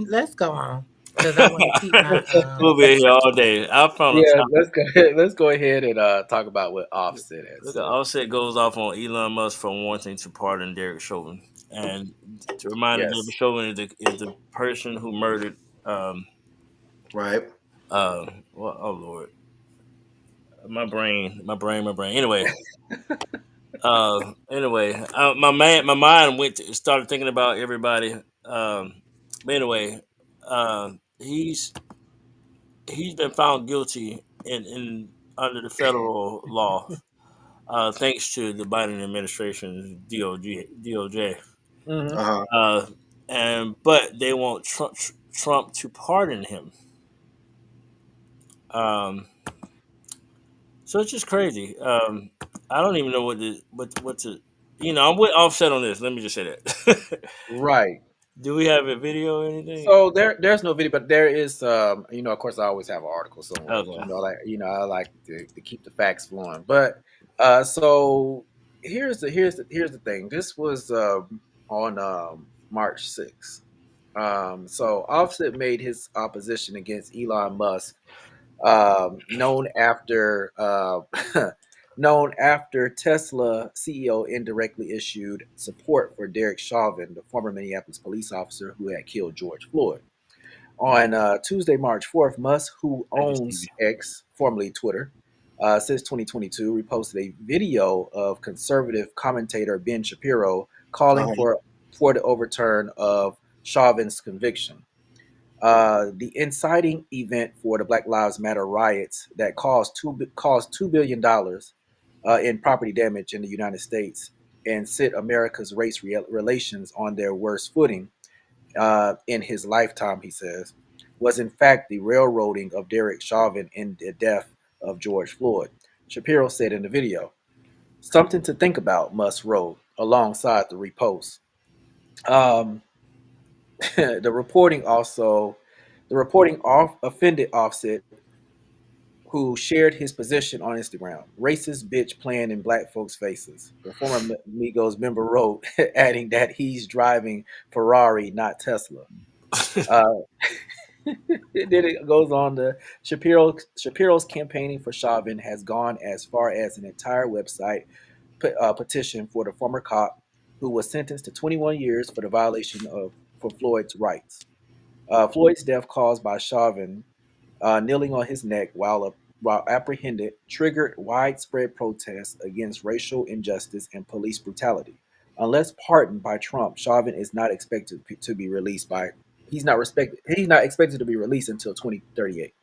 let's go on, because I want to keep my. We'll be here all day. I found let's go ahead and talk about what Offset has. Offset goes off on Elon Musk for wanting to pardon Derek Chauvin, and to remind Derek Chauvin is the person who murdered. Right. Oh Lord, my brain. Anyway, my mind started thinking about everybody. But anyway, he's been found guilty in under the federal law, thanks to the Biden administration's DOJ. Mm-hmm. But they want Trump to pardon him. So it's just crazy. I don't even know what to. I'm with Offset on this. Let me just say that. Right. Do we have a video or anything? So there's no video, but there is. Of course, I always have an article somewhere. Okay. I like to keep the facts flowing. But so here's the thing. This was on March 6th. So Offset made his opposition against Elon Musk, known after Tesla CEO indirectly issued support for Derek Chauvin, the former Minneapolis police officer who had killed George Floyd. On Tuesday, March 4th, Musk, who owns X, formerly Twitter, since 2022, reposted a video of conservative commentator Ben Shapiro calling for the overturn of Chauvin's conviction. The inciting event for the Black Lives Matter riots that caused $2 billion in property damage in the United States and set America's race relations on their worst footing in his lifetime, he says, was in fact the railroading of Derek Chauvin in the death of George Floyd. Shapiro said in the video, "Something to think about," Musk wrote alongside the repost. The reporting offended Offset, who shared his position on Instagram. "Racist bitch playing in black folks' faces," the former Migos member wrote, adding that he's driving Ferrari, not Tesla. Then it goes on to Shapiro's campaigning for Chauvin has gone as far as an entire website petition for the former cop who was sentenced to 21 years for the violation for Floyd's rights. Floyd's death caused by Chauvin kneeling on his neck while apprehended triggered widespread protests against racial injustice and police brutality. Unless pardoned by Trump, Chauvin is not expected to be released He's not expected to be released until 2038.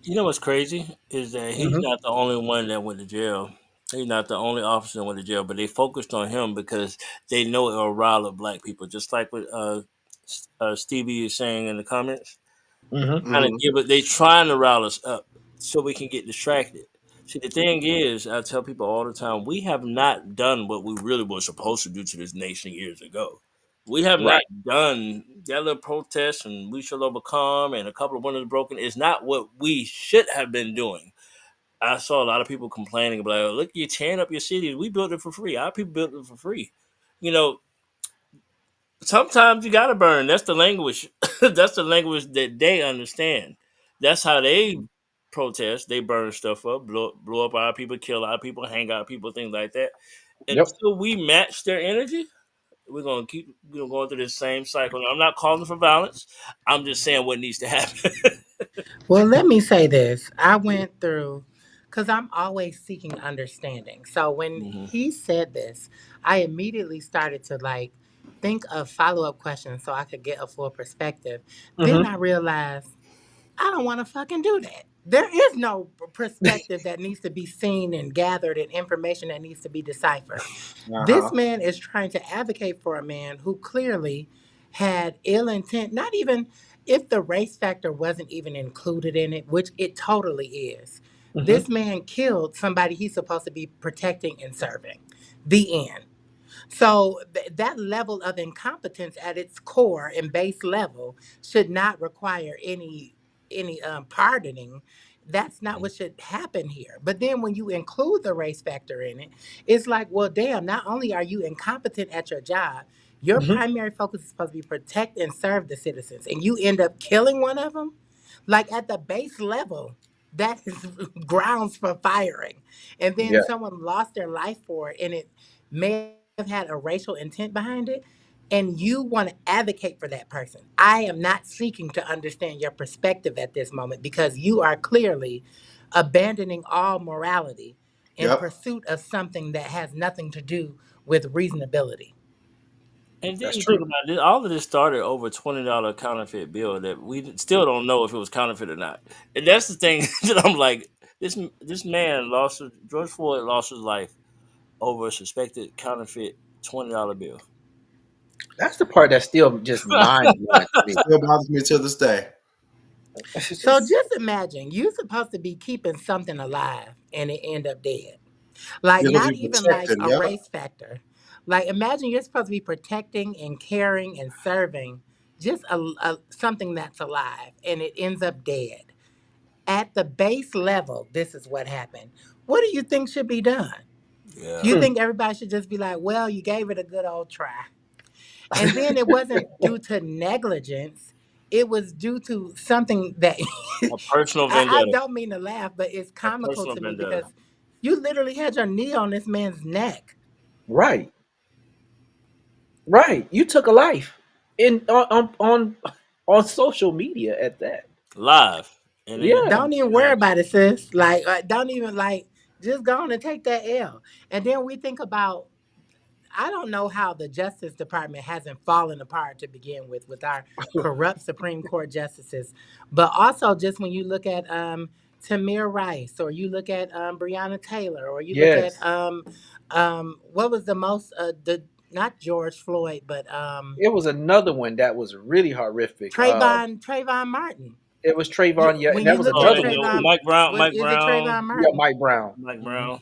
You know what's crazy is that he's not the only one that went to jail. He's not the only officer that went to jail, but they focused on him because they know it will rile up black people. Just like with Stevie is saying in the comments. Mm-hmm. Trying to Mhm. give it, they trying to rile us up so we can get distracted. See, the thing is, I tell people all the time, we have not done what we really were supposed to do to this nation years ago. We have not Right. done that little protest and we shall overcome and a couple of windows broken. Is not what we should have been doing. I saw a lot of people complaining about, "Oh, look, you're tearing up your cities. We built it for free. Our people built it for free." You know, sometimes you gotta burn. That's the language. That's the language that they understand. That's how they protest. They burn stuff up, blow up our people, kill our people, hang out people, things like that. Yep. Until we match their energy, we're gonna keep going through this same cycle. Now, I'm not calling for violence. I'm just saying what needs to happen. Well, let me say this. I went through, because I'm always seeking understanding. So when Hmm. he said this, I immediately started to like think of follow up questions so I could get a full perspective. Then Mm-hmm. I realized I don't want to fucking do that. There is no perspective that needs to be seen and gathered and information that needs to be deciphered. This Uh-huh. man is trying to advocate for a man who clearly had ill intent, not even if the race factor wasn't even included in it, which it totally is. This Mm-hmm. man killed somebody he's supposed to be protecting and serving. The end. So that level of incompetence at its core and base level should not require any pardoning. That's not what should happen here. But then when you include the race factor in it, it's like, well, damn, not only are you incompetent at your job, your Mm-hmm. primary focus is supposed to be protect and serve the citizens, and you end up killing one of them. Like at the base level, that is grounds for firing. And then Yeah. someone lost their life for it, and it may have had a racial intent behind it, and you want to advocate for that person. I am not seeking to understand your perspective at this moment because you are clearly abandoning all morality in Yep. pursuit of something that has nothing to do with reasonability. And then That's you think true. about this, all of this started over $20 counterfeit bill that we still don't know if it was counterfeit or not. And that's the thing that I'm like, this man George Floyd lost his life over a suspected counterfeit $20 bill. That's the part that's still just mind blowing to me. Still bothers me to this day. It's So just just imagine you're supposed to be keeping something alive and it end up dead. Like You're supposed not to be even like protected. a Yep. race factor. Like imagine you're supposed to be protecting and caring and serving just something that's alive and it ends up dead. At the base level, this is what happened. What do you think should be done? Yeah. You hmm. think everybody should just be like, well, you gave it a good old try. And then it wasn't due to negligence. It was due to something that A personal I vendetta. don't mean to laugh, but it's A comical personal to me vendetta. because you literally had your knee on this man's neck. Right. Right. You took a life in on social media at that. Live. And then Yeah. Don't even worry about it, sis. Like, don't even like. Just go on and take that L. And then we think about. I don't know how the Justice Department hasn't fallen apart to begin with our corrupt Supreme Court justices, but also just when you look at Tamir Rice, or you look at Breonna Taylor, or you look at Yes. what was the most the not George Floyd, but It was another one that was really horrific. Trayvon Martin. It was Trayvon. Yeah, and When that you was look oh, at another and one too. Trayvon, Mike Brown, what Mike is it? Brown, Trayvon Yeah, Martin. Mike Brown. Mike Hmm. Brown.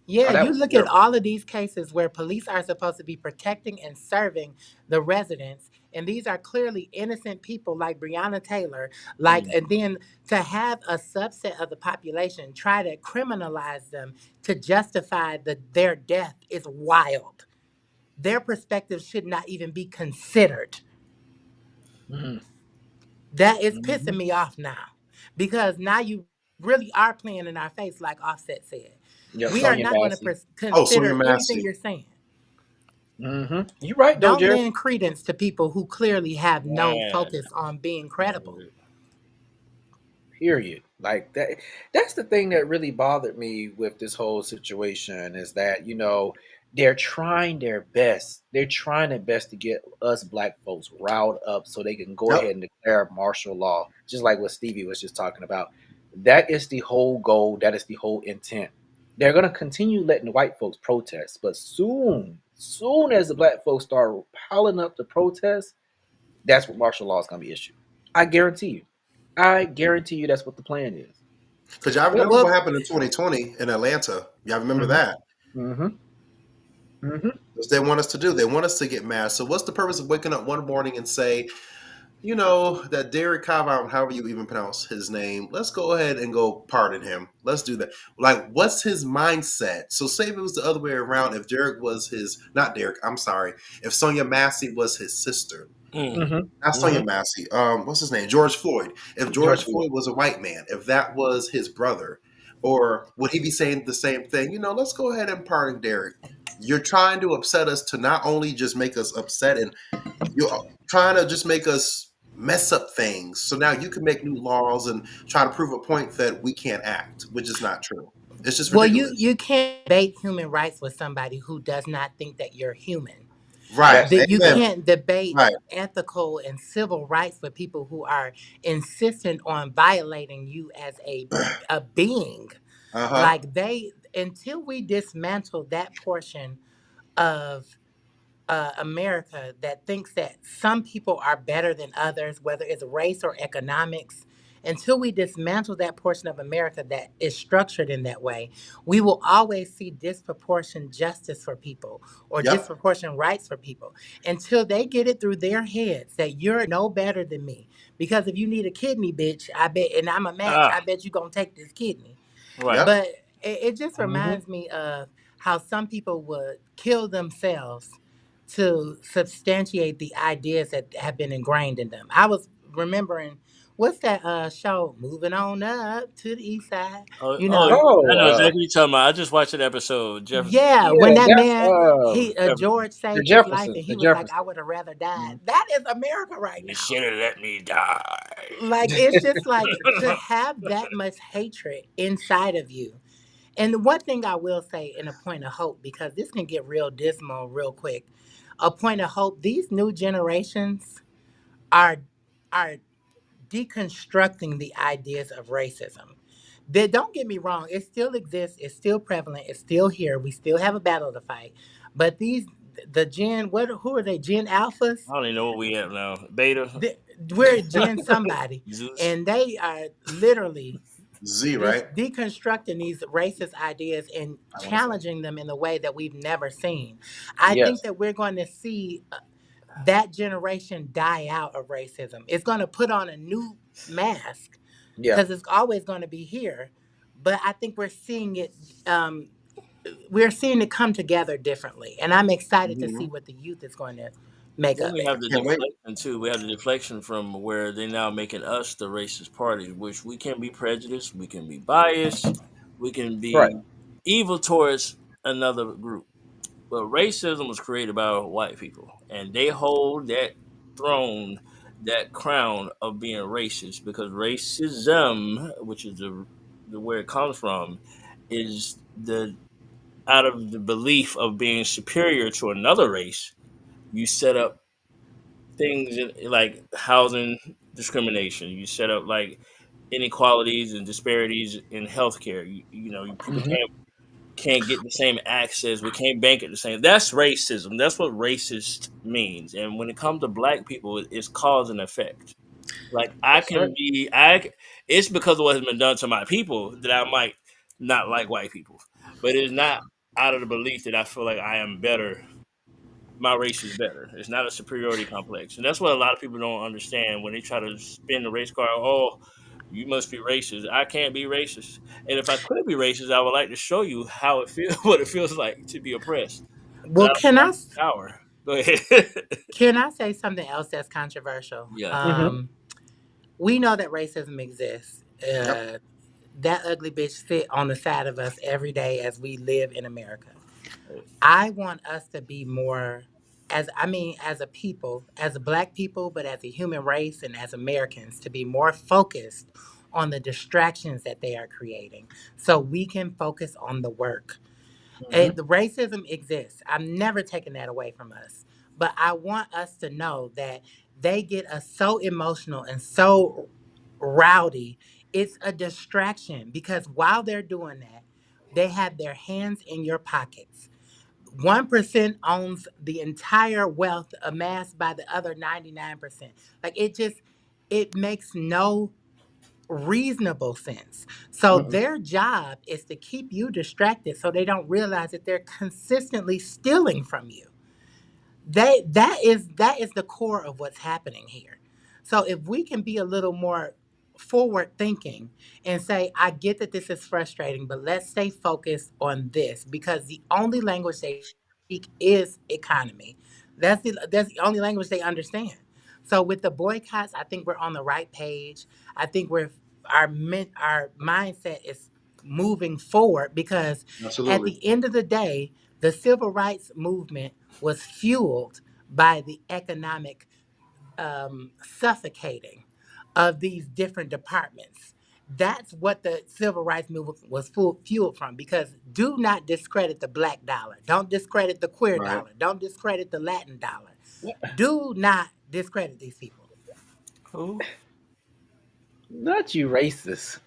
Yeah, Oh, that you was look at terrible. all of these cases where police are supposed to be protecting and serving the residents, and these are clearly innocent people like Breonna Taylor. Like, Mm. and then to have a subset of the population try to criminalize them to justify their death is wild. Their perspective should not even be considered. Hmm. That is Hmm. pissing me off now because now you really are playing in our face, like Offset said. Yep, We are Sonya not going Massey. to Oh, Sawyer consider anything Massey. you're saying. Hmm. You right though, Don't Jeremy. lend credence to people who clearly have no Man. focus on being credible. Period. Like that. That's the thing that really bothered me with this whole situation is that they're trying their best. They're trying their best to get us black folks riled up so they can go ahead Yep. and declare martial law, just like what Stevie was just talking about. That is the whole goal. That is the whole intent. They're gonna continue letting the white folks protest, but soon as the black folks start piling up the protest, that's what martial law is going to be issued. I guarantee you. I guarantee you that's what the plan is. Because y'all Well, remember what well, happened in 2020 in Atlanta. Y'all remember Mm-hmm. that? Mm-hmm. Mm-hmm. That's what they want us to do. They want us to get mad. So what's the purpose of waking up one morning and say, you know, that Derek Carr, however you even pronounce his name, let's go ahead and go pardon him. Let's do that. Like, what's his mindset? So say if it was the other way around, if Derek was his, not Derek, I'm sorry, if Sonia Massey was his sister, Mm-hmm. not Sonia Mm-hmm. Massey, what's his name? George Floyd. If George George Floyd. Floyd was a white man, if that was his brother, or would he be saying the same thing? You know, let's go ahead and pardon Derek. You're trying to upset us to not only just make us upset, and you're trying to just make us mess up things. So now you can make new laws and try to prove a point that we can't act, which is not true. It's just well, you ridiculous. you can't debate human rights with somebody who does not think that you're human. Right. That's That you Amen. can't debate Right. ethical and civil rights with people who are insistent on violating you as a being. Uh-huh. Like they, until we dismantle that portion of America that thinks that some people are better than others, whether it's race or economics, until we dismantle that portion of America that is structured in that way, we will always see disproportionate justice for people or Yep. disproportionate rights for people until they get it through their heads that you're no better than me. Because if you need a kidney, bitch, I bet, and I'm a match, I Ah, bet you're going to take this kidney. right. Yep. But it just mm-hmm. reminds me of how some people would kill themselves to substantiate the ideas that have been ingrained in them. I was remembering what's that show? Moving on up to the east side. Oh, You oh, know, I know Oh, exactly what you're talking about. I just watched an episode. Jefferson. yeah, when yeah, that that's man Jefferson. George the saved his life Jeffersons. and he The was like, I Jeffersons. would have rather died. Mhm. That is America right You now. should have let me die. Like it's just like to have that much hatred inside of you. And the one thing I will say in a point of hope, because this can get real dismal real quick, a point of hope, these new generations are are deconstructing the ideas of racism. They, don't get me wrong, it still exists, it's still prevalent, it's still here, we still have a battle to fight. But these the Gen what who are they? Gen Alphas? I don't even know what we have now. Beta, The, we're Gen somebody. Zeus. And they are literally Z, right? deconstructing these racist ideas and I want to say. challenging them in a way that we've never seen. I think Yes. that we're going to see that generation die out of racism. It's going to put on a new mask Yeah. because it's always going to be here. But I think we're seeing it. We're seeing it come together differently, and I'm excited to see Mhm. what the youth is going to make Then of we it. have the Can't wait. deflection too. We have the deflection from where they're now making us the racist party, which we can be prejudiced, we can be biased, we can Right. be evil towards another group. But racism was created by white people, and they hold that throne, that crown of being racist, because racism, which is the where it comes from, is the out of the belief of being superior to another race. You set up things like housing discrimination. You set up like inequalities and disparities in healthcare. People Mm-hmm. can't get the same access. We can't bank at the same. That's racism. That's what racist means. And when it comes to black people, it's cause and effect. Like I That's right. can be, I it's because of what has been done to my people that I might not like white people, but it's not out of the belief that I feel like I am better. My race is better. It's not a superiority complex, and that's what a lot of people don't understand when they try to spin the race card. Oh, you must be racist. I can't be racist. And if I could be racist, I would like to show you how it feels, what it feels like to be oppressed. But Well, I don't have the power. Go ahead. can I say something else that's controversial? Yes. Mm-hmm. We know that racism exists. Yep. That ugly bitch sit on the side of us every day as we live in America. I want us to be more, as a people, as a black people, but as a human race and as Americans, to be more focused on the distractions that they are creating so we can focus on the work. Mm-hmm. The racism exists. I'm never taking that away from us. But I want us to know that they get us so emotional and so rowdy. It's a distraction because while they're doing that, they have their hands in your pockets. 1% owns the entire wealth amassed by the other 99%. Like it makes no reasonable sense. So their job is to keep you distracted so they don't realize that they're consistently stealing from you. That is the core of what's happening here. So if we can be a little more forward thinking and say, I get that this is frustrating, but let's stay focused on this because the only language they speak is economy. That's the only language they understand. So with the boycotts, I think we're on the right page. I think our mindset is moving forward because at Absolutely. the end of the day, the civil rights movement was fueled by the economic suffocating of these different departments. That's what the civil rights movement was fueled from. Because do not discredit the black dollar. Don't discredit the queer Right. dollar. Don't discredit the Latin dollar. Do not discredit these people. Who? Not you racist.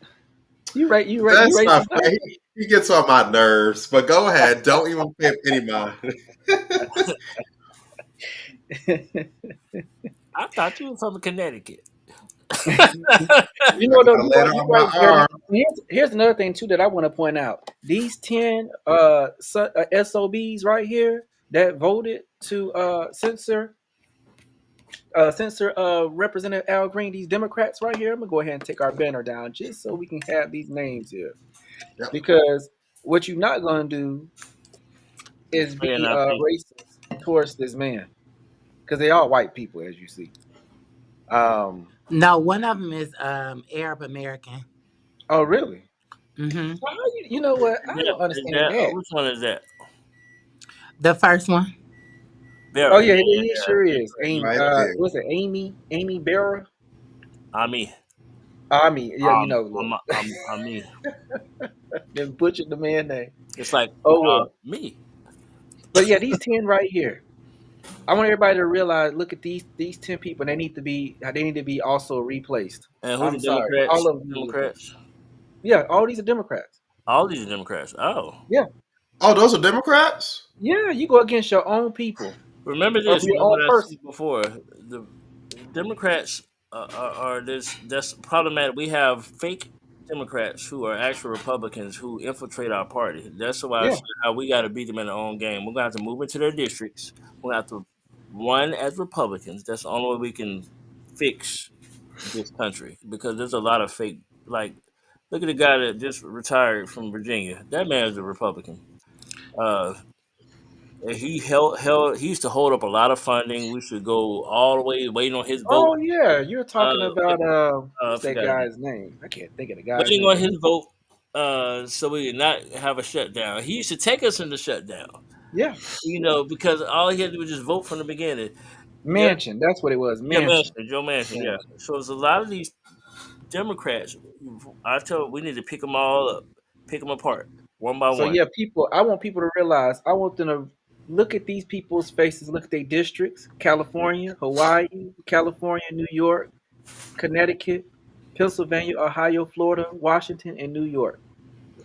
You That's not racist, fair. Najee? He gets on my nerves. But go ahead. Don't even pay him any mind. I thought you were from Connecticut. You know, though, I let her you're on right my there. arm. Here's another thing too that I want to point out. These 10 SOBs right here that voted to censor Representative Al Green, these Democrats right here. I'm gonna go ahead and take our banner down just so we can have these names here. Yep. Because what you're not gonna do is be Paying our people. racist towards this man. Because they are white people, as you see. No, one of them is Arab American. Oh, really? Hmm. Well, you know what? I don't understand that. Which one is that? The first one. Oh Vera. yeah, Yeah, it yeah, sure yeah. is. Amy, Right there. what's it? Amy Barra. I mean, I mean, yeah, you know, look, I mean, they butchered the man name. it's like Oh well, me. but yeah, these 10 right here. I want everybody to realize. Look at these 10 people. They need to be also replaced. And who I'm the sorry, Democrats? all of them need to be replaced. Democrats. Yeah, all these are Democrats. All these are Democrats. Oh, Yeah, Oh, those are Democrats? yeah. You go against your own people remember of this. your Remember own what I person. said before. The Democrats are this. That's problematic. We have fake Democrats who are actual Republicans who infiltrate our party. That's why I Yeah, said how we got to beat them in their own game. We're gonna have to move into their districts. We're gonna have to run as Republicans. That's the only way we can fix this country because there's a lot of fake. Like, look at the guy that just retired from Virginia. That man is a Republican. Uh, he used to hold up a lot of funding. We should go all the way waiting on his vote. oh yeah, you're talking But, about I what's that forgot his name. guy's name? I can't think of the guy's Waiting on name. his vote, so we did not have a shutdown. He used to take us in the shutdown, Yeah, because all he had to do was just vote from the beginning. There, Manchin. That's what it was. yeah, Manchin. Manchin, Joe Manchin, yeah. Manchin. So there's a lot of these Democrats. I tell we need to pick them all up, pick them apart one by So one. yeah, people. I want people to realize. I want them to look at these people's faces. Look at their districts: California, Hawaii, California, New York, Connecticut, Pennsylvania, Ohio, Florida, Washington, and New York.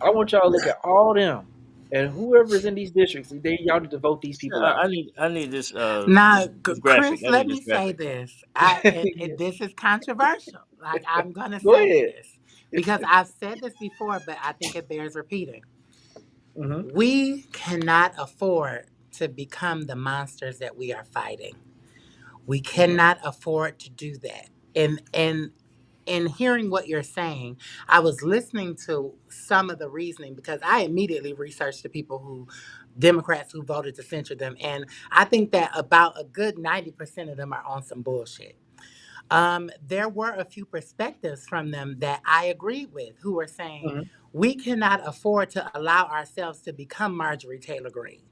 I want y'all to look at all them, and whoever is in these districts, y'all need to vote these people out. I need this Now, this graphic. Chris, I let need this me say graphic. this. Yeah. This is controversial. Like, I'm going to Go say ahead. this because I've said this before, but I think it bears repeating. Hmm. We cannot afford to become the monsters that we are fighting. We cannot afford to do that. And in hearing what you're saying, I was listening to some of the reasoning because I immediately researched the people Democrats who voted to censure them. And I think that about a good 90% of them are on some bullshit. There were a few perspectives from them that I agreed with who were saying, Hmm. we cannot afford to allow ourselves to become Marjorie Taylor Greene.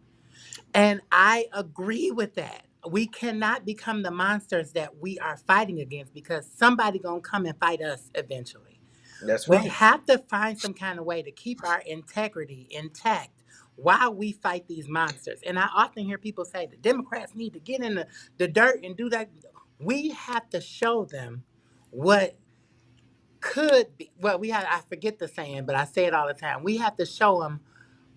And I agree with that. We cannot become the monsters that we are fighting against because somebody gonna come and fight us eventually. That's We right. have to find some kind of way to keep our integrity intact while we fight these monsters. And I often hear people say the Democrats need to get in the dirt and do that. We have to show them what could be. Well, I forget the saying, but I say it all the time. We have to show them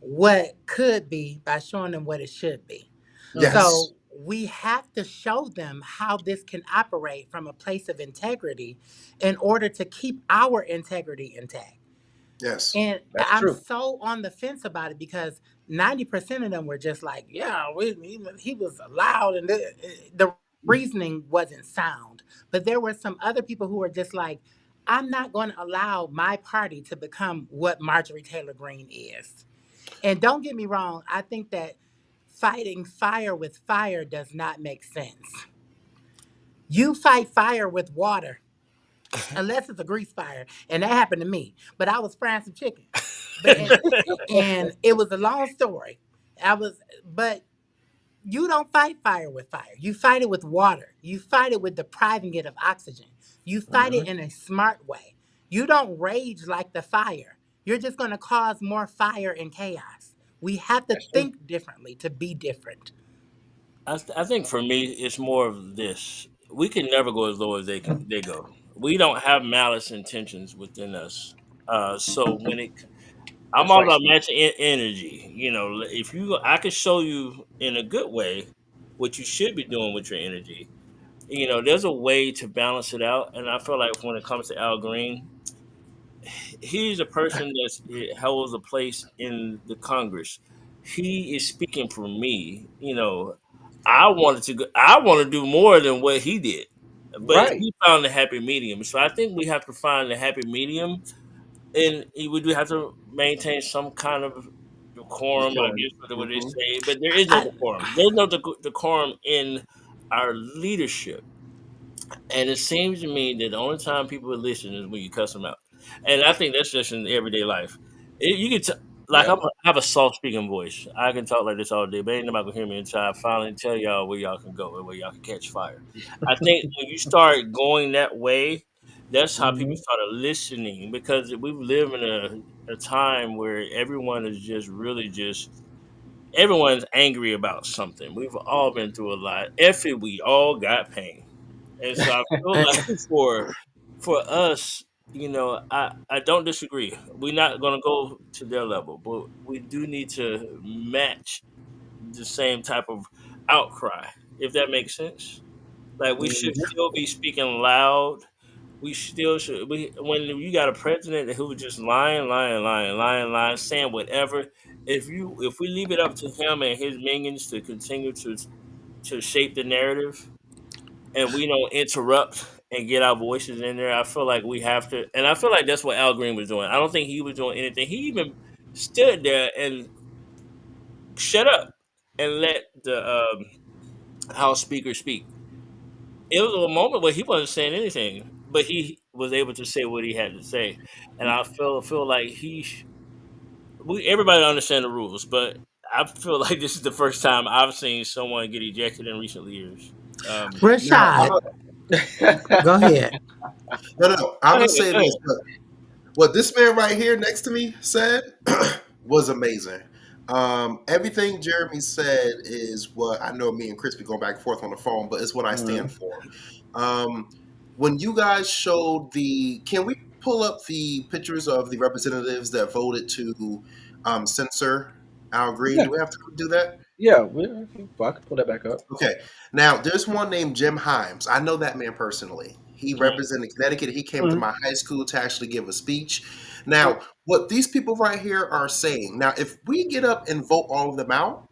what could be by showing them what it should be. Yes. So we have to show them how this can operate from a place of integrity in order to keep our integrity intact. Yes. And That's I'm true. so on the fence about it because 90% of them were just like, yeah, he was loud and the reasoning wasn't sound. But there were some other people who were just like, I'm not going to allow my party to become what Marjorie Taylor Greene is. And don't get me wrong, I think that fighting fire with fire does not make sense. You fight fire with water, unless it's a grease fire, and that happened to me. But I was frying some chicken, but and it was a long story. But you don't fight fire with fire. You fight it with water. You fight it with depriving it of oxygen. You fight it Mhm. in a smart way. You don't rage like the fire. You're just going to cause more fire and chaos. We have to That's true. think differently to be different. I think for me, it's more of this. We can never go as low as they go. We don't have malice intentions within us. So I'm That's all right, about Steve. matching energy. If I can show you in a good way what you should be doing with your energy. There's a way to balance it out, and I feel like when it comes to Al Green, he's a person that holds a place in the Congress. He is speaking for me. I want to do more than what he did, but Right. he found the happy medium. So I think we have to find the happy medium, and we do have to maintain some kind of decorum, I Decorum. guess, what they Hmm. say. But there is no I, decorum. There's no decorum in our leadership. And it seems to me that the only time people will listen is when you cuss them out. And I think that's just in everyday life. You can like Yep. I have a soft speaking voice. I can talk like this all day, but ain't nobody gonna hear me until I finally tell y'all where y'all can go and where y'all can catch fire. I think when you start going that way, that's how people Mhm. start listening because we live in a time where everyone is just really just everyone's angry about something. We've all been through a lot. We all got pain. And so I feel like for us, I don't disagree. We're not gonna go to their level, but we do need to match the same type of outcry, if that makes sense. Like we should Mhm. still be speaking loud. We still should. When you got a president who was just lying, saying whatever. If we leave it up to him and his minions to continue to shape the narrative, and we don't interrupt and get our voices in there, I feel like we have to. And I feel like that's what Al Green was doing. I don't think he was doing anything. He even stood there and shut up and let the House Speaker speak. It was a moment where he wasn't saying anything, but he was able to say what he had to say. And I feel like everybody understand the rules, but I feel like this is the first time I've seen someone get ejected in recent years. Now, Rashad, go ahead. no. Go I'm gonna ahead, say go ahead. this. What this man right here next to me said was amazing. Everything Jeremy said is what I know. Me and Chris be going back and forth on the phone, but it's what I stand Mhm. for. Um, when you guys showed can we pull up the pictures of the representatives that voted to censor Al Green? Yeah. Do we have to do that? Yeah. I can pull that back up. Okay. Now, there's one named Jim Himes. I know that man personally. He Mhm. represented Connecticut. He came to Mhm. my high school to actually give a speech. Now, what these people right here are saying, now, if we get up and vote all of them out,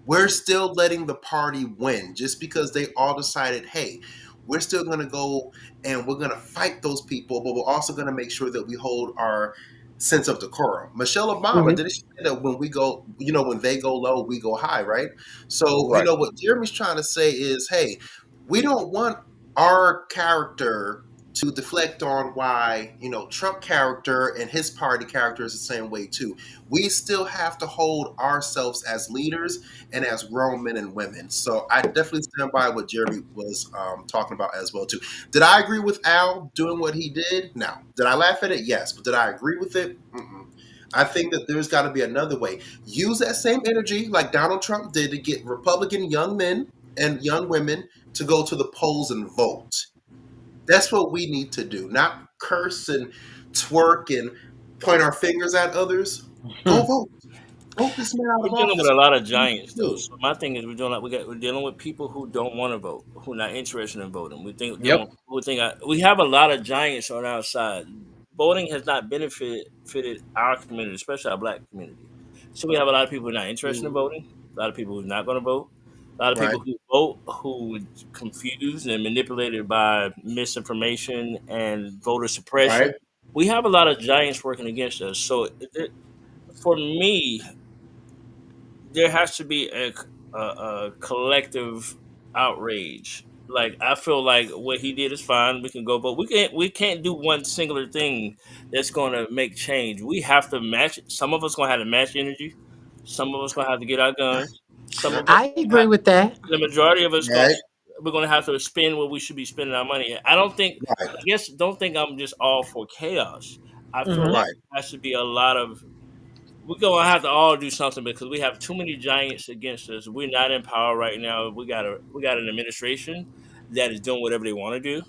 we're still letting the party win just because they all decided, hey, we're still going to go and we're going to fight those people, but we're also going to make sure that we hold our sense of decorum. Michelle Obama Mhm. did she say that when we go, when they go low, we go high, right? So, Right. what Jeremy's trying to say is, hey, we don't want our character to deflect on why, Trump character and his party character is the same way too. We still have to hold ourselves as leaders and as grown men and women. So I definitely stand by what Jeremy was talking about as well too. Did I agree with Al doing what he did? No. Did I laugh at it? Yes. But did I agree with it? Mm-mm. I think that there's got to be another way. Use that same energy like Donald Trump did to get Republican young men and young women to go to the polls and vote. That's what we need to do, not curse and twerk and point our fingers at others. Go vote. Vote this man out We're of dealing with office. a lot of What do giants, though. you So my thing is, we're dealing with people who don't want to vote, who are not interested in voting. Yep. We have a lot of giants on our side. Voting has not benefited our community, especially our black community. So we have a lot of people who are not interested in do? voting. A lot of people who are not going to vote. A lot of Right. people who vote who are confused and manipulated by misinformation and voter suppression. Right. We have a lot of giants working against us. So for me, there has to be a collective outrage. Like I feel like what he did is fine. We can go, but we can't do one singular thing that's going to make change. We have to match. Some of us going to have to match energy. Some of us going to have to get our guns. Some of us, I agree with that. the majority of us, Right. we're going to have to spend what we should be spending our money. I don't think. Right. I guess don't think I'm just all for chaos. I feel Hmm. like Right. there has to be a lot of we're gonna have to all do something because we have too many giants against us. We're not in power right now. We got an administration that is doing whatever they want to do.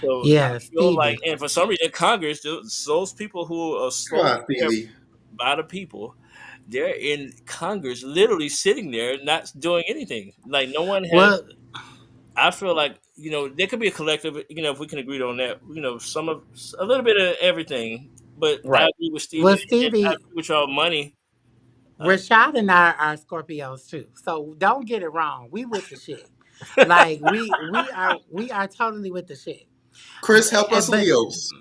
So I Yeah, feel like, Stevie. and for some reason, Congress, those people who are Come slowly on, Stevie. by the people, they're in Congress, literally sitting there, not doing anything. Like no one has. Well, I feel like there could be a collective. If we can agree on that. Some of a little bit of everything. But I Right. agree with Stevie, well, and I Stevie, agree with y'all money. Uh, Rachàd and I are Scorpios too. So don't get it wrong. We with the shit. Like we are totally with the shit. Chris, help Eh, us But Leos.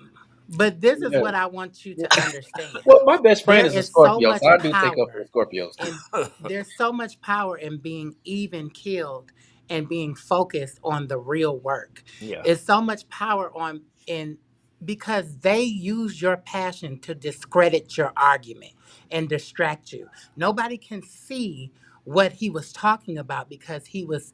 but this is Yeah. what I want you to understand. Well, my best friend There is a is so Scorpio, so much I do take up for power Scorpios too. and there's so much power in being even killed and being focused on the real work. yeah. It's so much power on in because they use your passion to discredit your argument and distract you. Nobody can see what he was talking about because he was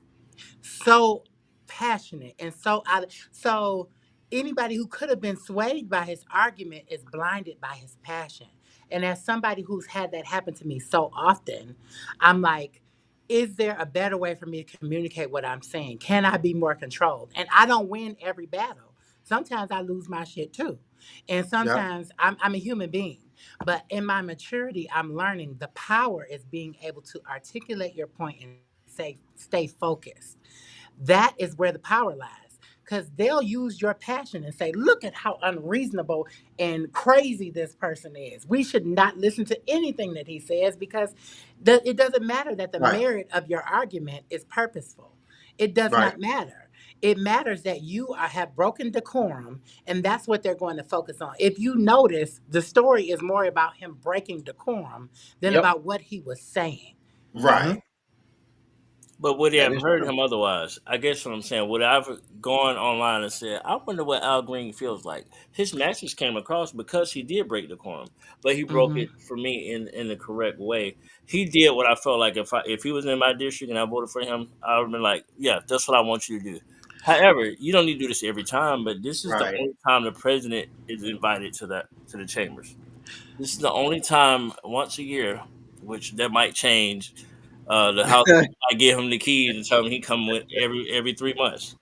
so passionate and so anybody who could have been swayed by his argument is blinded by his passion. And as somebody who's had that happen to me so often, I'm like, is there a better way for me to communicate what I'm saying? Can I be more controlled? And I don't win every battle. Sometimes I lose my shit too. And Yeah. sometimes I'm a human being. But in my maturity, I'm learning the power is being able to articulate your point and stay focused. That is where the power lies. Because they'll use your passion and say, look at how unreasonable and crazy this person is. We should not listen to anything that he says because it doesn't matter that the Right. merit of your argument is purposeful. It does Right. not matter. It matters that have broken decorum, and that's what they're going to focus on. If you notice, the story is more about him breaking decorum than Yep. about what he was saying. Right. Hmm. But would they That have is heard true. him otherwise? I guess what I'm saying, would I have gone online and said, I wonder what Al Green feels like? His message came across because he did break the quorum, but he broke Hmm. it for me in the correct way. He did what I felt like if he was in my district and I voted for him, I would have been like, yeah, that's what I want you to do. However, you don't need to do this every time, but this is the Right. only time the president is invited to the chambers. This is the only time once a year, which that might change. The house might give him the keys and tell him he come with every 3 months.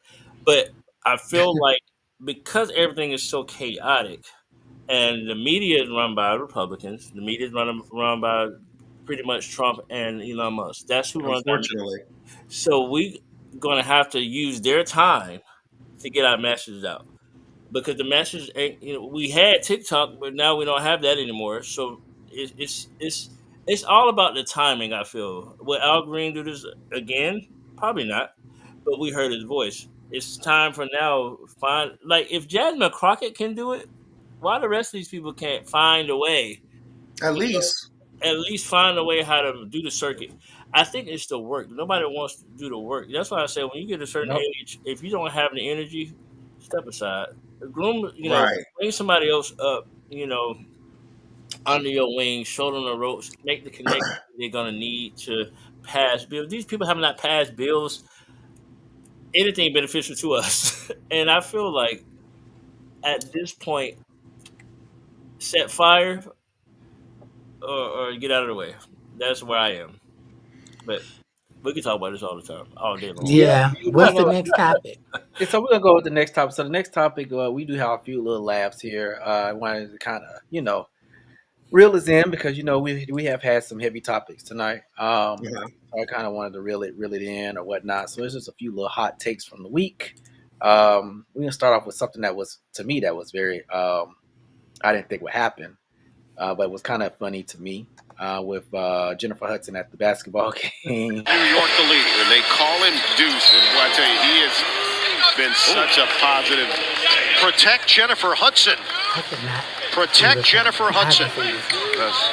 But I feel like because everything is so chaotic and the media is run by Republicans, the media is run by pretty much Trump and Elon Musk. That's who runs our media. Unfortunately. So we gonna have to use their time to get our messages out because the message ain't we had TikTok, but now we don't have that anymore. So it's all about the timing. I feel will Al Green do this again? Probably not. But we heard his voice. It's time for now. Find like if Jasmine Crockett can do it, why the rest of these people can't find a way? At You know, least. at least find a way how to do the circuit. I think it's the work. Nobody wants to do the work. That's why I say when you get a certain Nope. age, if you don't have the energy, step aside. Groom, Right. bring somebody else up, under your wing, show them the ropes, make the connection they're gonna need to pass bills. These people have not passed bills, anything beneficial to us. And I feel like at this point, set fire or get out of the way. That's where I am. But we can talk about this all the time, all day long. Yeah. Yeah. You What's talking the about? next topic? So we're gonna go with the next topic. So the next topic, we do have a few little laughs here. I wanted to kind of, Reel is in because we have had some heavy topics tonight. Yeah. So I kind of wanted to reel it in or whatnot. So it's just a few little hot takes from the week. We're gonna start off with something that was to me that was very I didn't think would happen, but it was kind of funny to me with Jennifer Hudson at the basketball game. New York the lead, and they call him Deuce, and boy, I tell you, he has been such a positive. Protect Jennifer Hudson. Protect Jennifer Hudson.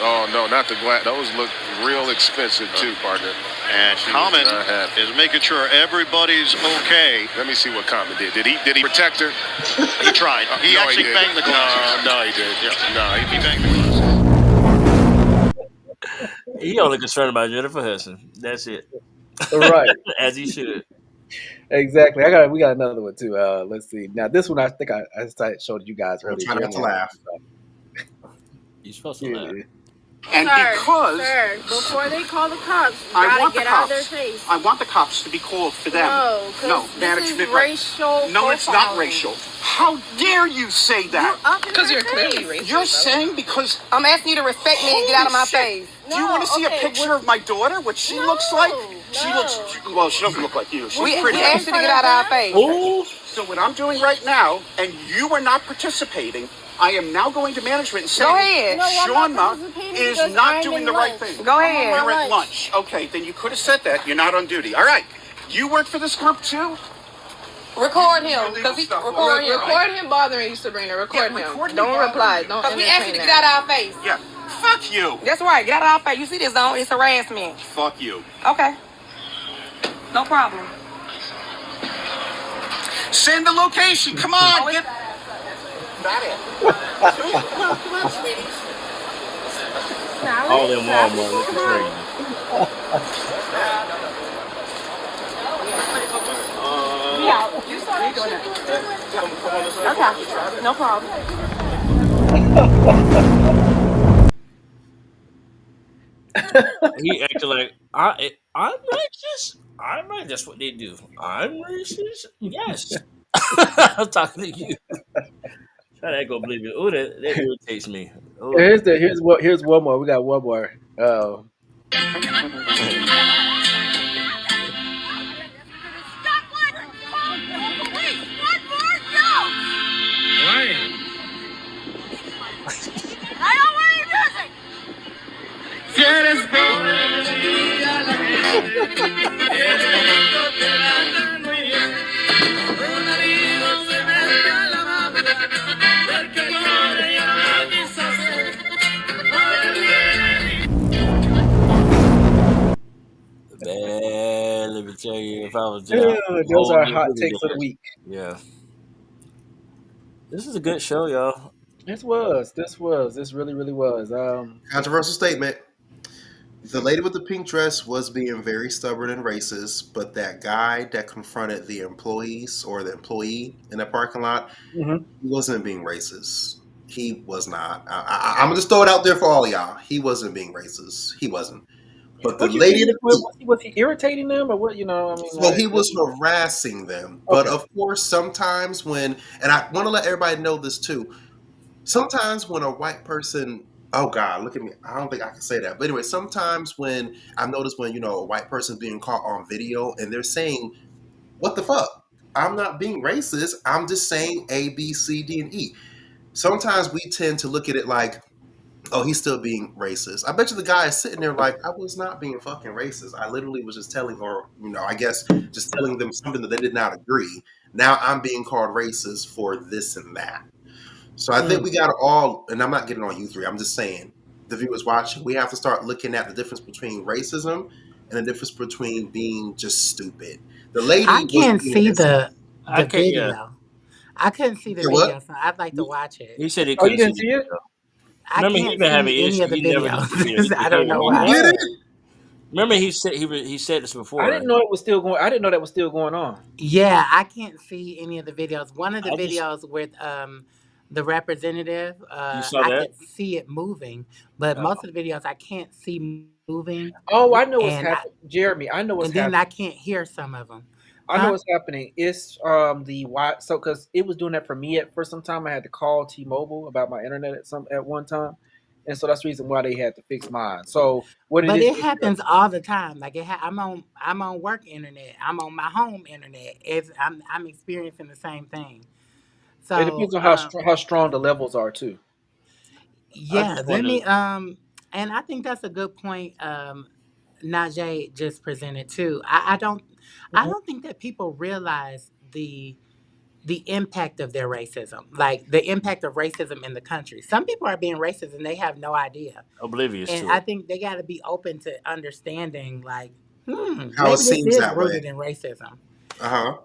Oh no, not the glass. Those look real expensive too, partner. And Common is making sure everybody's okay. Let me see what Common did. Did he protect her? He tried. He actually banged the glasses. No, he did. Yeah. No, he banged the glasses. He only concerned about Jennifer Hudson. That's it. Right. As he should. Exactly. We got another one too. Let's see. Now this one I think I showed you guys earlier. Try not to laugh. You're supposed to laugh. And because sir, before they call the cops, you I gotta want get the out cops. of their face. I want the cops to be called for them. No, this is racial. No, it's not profiling. racial. How dare you say that? Because you're clearly racist. You're saying because I'm asking you to respect me and get out of my face. Do you want to see a picture of my daughter? What she looks like? She looks well. She doesn't look like you. She's pretty. We asked you to get out of our face. Ooh. So what I'm doing right now, and you are not participating, I am now going to management and saying, Go ahead. Shauna is not doing the right thing. Go ahead. You're at lunch. Okay, then you could have said that. You're not on duty. All right. You work for this group too? Record him. Record him bothering you, Sabrina. Record him. Don't reply. Don't. Because we asked you to get out of our face. Yeah. Fuck you. That's right. Get out of our face. You see this, don't? It's harassment. Fuck you. Okay. No problem. Send the location. Come on. Get. Got it. Come on, sweeties. All in Walmart looking crazy. You saw me doing that. Okay. No problem. He acted like I'm racist. I'm right. That's what they do. I'm racist. Yes. I'm talking to you. Try that go believe it. Oh, that irritates me. Ooh. Here's one more. We got one more. Man, let me tell you, if I was those are hot takes of the week. Yeah. This is a good show, y'all. This really was. Controversial statement. The lady with the pink dress was being very stubborn and racist, but that guy that confronted the employees or the employee in the parking lot, he wasn't being racist. He was not. I'm gonna just throw it out there for all y'all. He wasn't being racist. He wasn't. But the lady, was he irritating them or what? Well, he was harassing them. Okay. But of course, sometimes when, and I want to let everybody know this too. Sometimes when a white person, oh God, look at me. I don't think I can say that. But anyway, sometimes when I've noticed when, a white person's being caught on video and they're saying, what the fuck? I'm not being racist. I'm just saying A, B, C, D, and E. Sometimes we tend to look at it like, oh, he's still being racist. I bet you the guy is sitting there like, I was not being fucking racist. I literally was just telling, or, I guess just telling them something that they did not agree. Now I'm being called racist for this and that. So I think we got to all, and I'm not getting on you three, I'm just saying, the viewers watching, we have to start looking at the difference between racism and the difference between being just stupid. The lady, I can't see the video. Yeah. I couldn't see the video, so I'd like to watch it. He said he couldn't didn't see it? I can't see any of the videos. I don't know why. Remember, he said this before. I didn't know it was still going. I didn't know that was still going on. Yeah, I can't see any of the videos. One of the videos with the representative, I could see it moving, but most of the videos I can't see moving. Oh, I know what's happening, Jeremy. I know what's happening. And then I can't hear some of them. I know what's happening. It's because it was doing that for me for some time. I had to call T-Mobile about my internet at one time, and so that's the reason why they had to fix mine. So what it But is, it happens all the time. Like I'm on work internet. I'm on my home internet. I'm experiencing the same thing. it So depends on how strong the levels are too. I yeah, just let wanted. me and I think that's a good point Najee just presented too. I don't think that people realize the impact of their racism, like the impact of racism in the country. Some people are being racist and they have no idea. Oblivious And to I it. think they got to be open to understanding, like, How it maybe this seems is that way. rooted in racism. Uh-huh.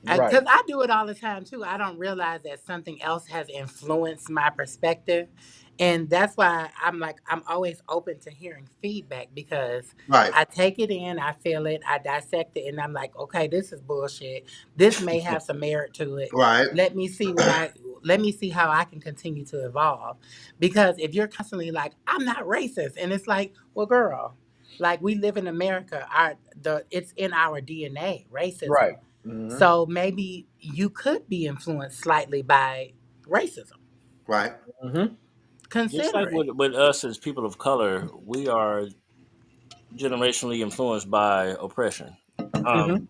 Right. Because I do it all the time too. I don't realize that something else has influenced my perspective. And that's why I'm always open to hearing feedback because Right. I take it in, I feel it, I dissect it, and I'm like, okay, this is bullshit. This may have some merit to it. Right. Let me see how I can continue to evolve. Because if you're constantly like, I'm not racist, and it's like, well, girl, like we live in America, it's in our DNA, racism. Right. Mm-hmm. So maybe you could be influenced slightly by racism. Right. Mm-hmm. Just like Consider it. with us as people of color, we are generationally influenced by oppression. Mm-hmm.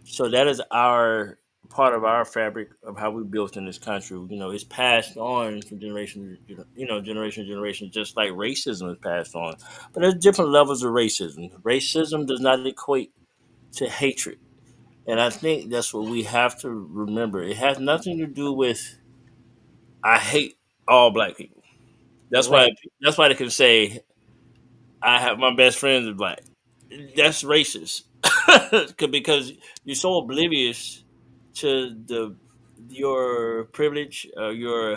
So that is our part of our fabric of how we built in this country. It's passed on from generation to generation to generation, just like racism is passed on. But there's different levels of racism. Racism does not equate to hatred, and I think that's what we have to remember. It has nothing to do with I hate all black people. That's why Right. that's why they can say I have my best friends are black. That's racist because you're so oblivious to your privilege, your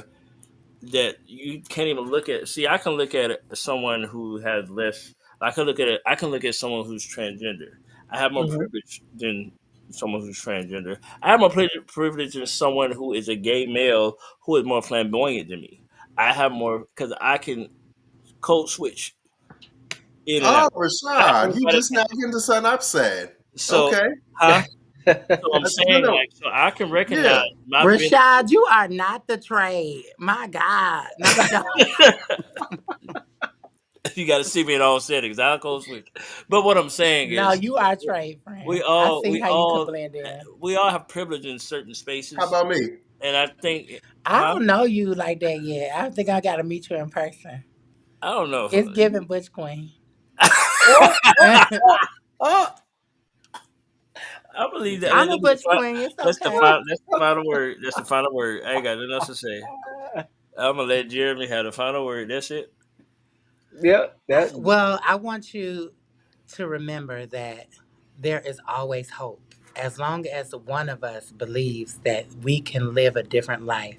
that you can't even look at. See, I can look at someone who has less. I can look at it. I can look at someone who's transgender. I have more Mm-hmm. privilege than someone who's transgender. I have more privilege than someone who is a gay male who is more flamboyant than me. I have more because I can code switch in and out. Oh, Rachàd, you Everybody just now getting to something I've said. So, Okay. huh? So I'm No, saying, no. like, so I can recognize Yeah. my benefit. Rashad, you are not the trade. My God. No, I'm joking. You got to see me in all settings. I'll go switch. But what I'm saying No, is, you are trade, we friend. I all, see we how you could all, blend in. we all have privilege in certain How spaces, about me? and I think, I huh? don't know you like that yet. I think I got to meet you in person. I don't know. It's giving Butch Queen. Oh, oh, oh, oh. I believe that. I'm a Butch Queen. It's That's the okay. final. That's the final word. That's the final word. I ain't got nothing else to say. I'm gonna let Jeremy have the final word. That's it. Yeah. That. Well, I want you to remember that there is always hope. As long as one of us believes that we can live a different life,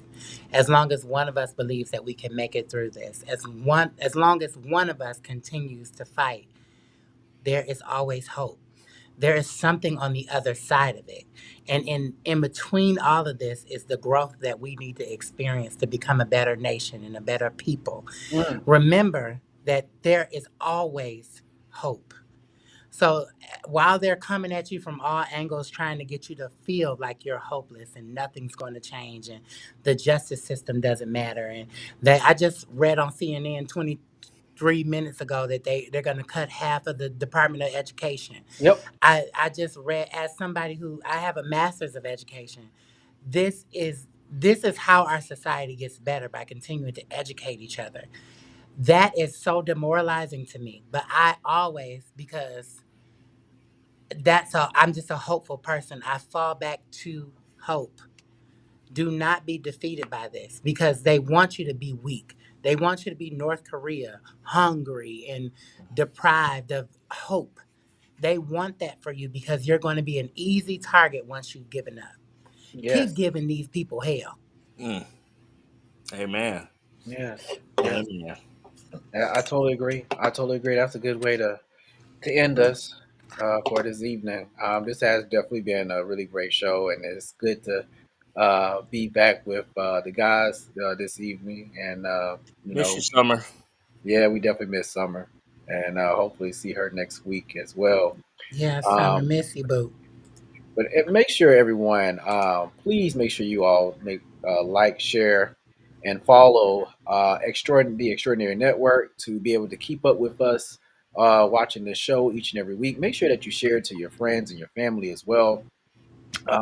as long as one of us believes that we can make it through this, as long as one of us continues to fight, there is always hope. There is something on the other side of it. And in between all of this is the growth that we need to experience to become a better nation and a better people. Mm. Remember that there is always hope. So while they're coming at you from all angles, trying to get you to feel like you're hopeless and nothing's going to change and the justice system doesn't matter, and that I just read on CNN 23 minutes ago that they're going to cut half of the Department of Education. Yep. I just read as somebody who I have a master's of education. This is how our society gets better by continuing to educate each other. That is so demoralizing to me. But I always, because I'm just a hopeful person. I fall back to hope. Do not be defeated by this because they want you to be weak. They want you to be North Korea, hungry and deprived of hope. They want that for you because you're going to be an easy target once you've given up. Keep Yes. giving these people hell. Mm. Amen. Yes. Yes. Amen. I totally agree. I totally agree. That's a good way to end us for this evening. This has definitely been a really great show, and it's good to be back with the guys this evening. And Miss you, Summer. yeah, we definitely miss Summer, and hopefully see her next week as well. Yeah, summer Um, missy boo. but make sure everyone, please make sure you all make like, share, and follow the Extraordinary Network to be able to keep up with us watching this show each and every week. Make sure that you share it to your friends and your family as well,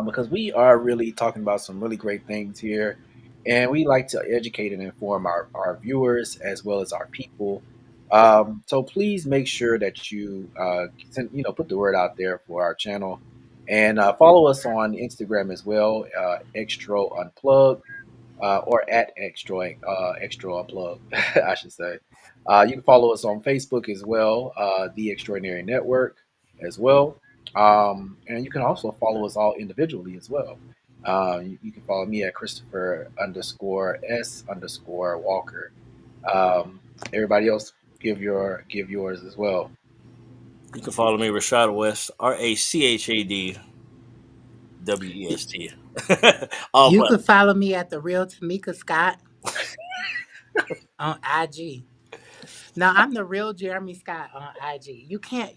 because we are really talking about some really great things here. And we like to educate and inform our viewers as well as our people. So please make sure that you put the word out there for our channel, and follow us on Instagram as well, Xtro Unplugged, or at Extra Unplugged, I should say. You can follow us on Facebook as well, The Extraordinary Network as well. And you can also follow us all individually as well. You can follow me at Christopher_S_Walker. Everybody else, give yours as well. You can follow me, Rachàd West, RACHAD WEST. You can follow me at The Real Tamika Scott on IG. No, I'm The Real Jeremy Scott on IG.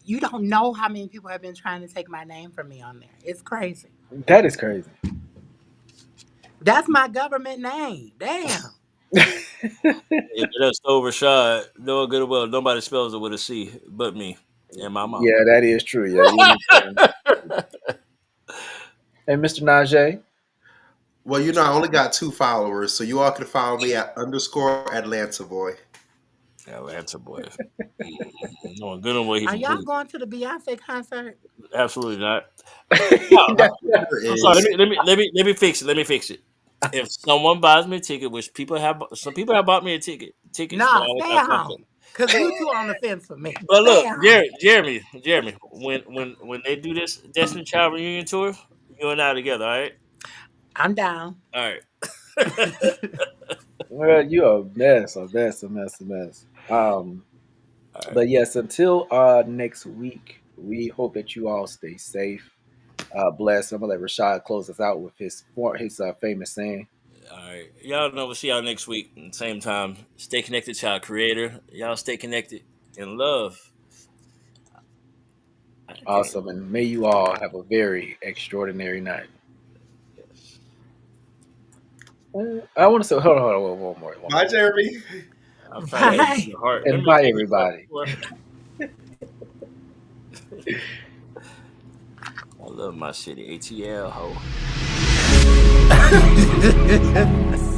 You don't know how many people have been trying to take my name from me on there. It's crazy. That is crazy. That's my government name. Damn. If that's so Rachàd, no good or well, nobody spells it with a C but me and my mom. Yeah, that is true. Yeah. And Mr. Najee? Well, I only got 2 followers, so you all can follow me at _Atlanta Boy. Atlanta Boy. No, good on what he's. Are y'all going to the Beyonce concert? Absolutely not. I'm sorry. Let me fix it. If someone buys me a ticket, which some people have bought me a ticket. No, stay home. Because you two on the fence for me. But look, Jeremy, when they do this Destiny Child reunion tour, you and I together, all right? I'm down. All right. Well, you're a mess. But yes, until next week, we hope that you all stay safe, blessed. I'm gonna let Rachàd close us out with his famous saying. All right, y'all know. We'll see y'all next week, at the same time. Stay connected to our Creator. Y'all stay connected in love. Awesome, and may you all have a very extraordinary night. Yes. I want to say, hold on, one more. Bye, Jeremy. Bye. And bye, everybody. I love my city, ATL ho.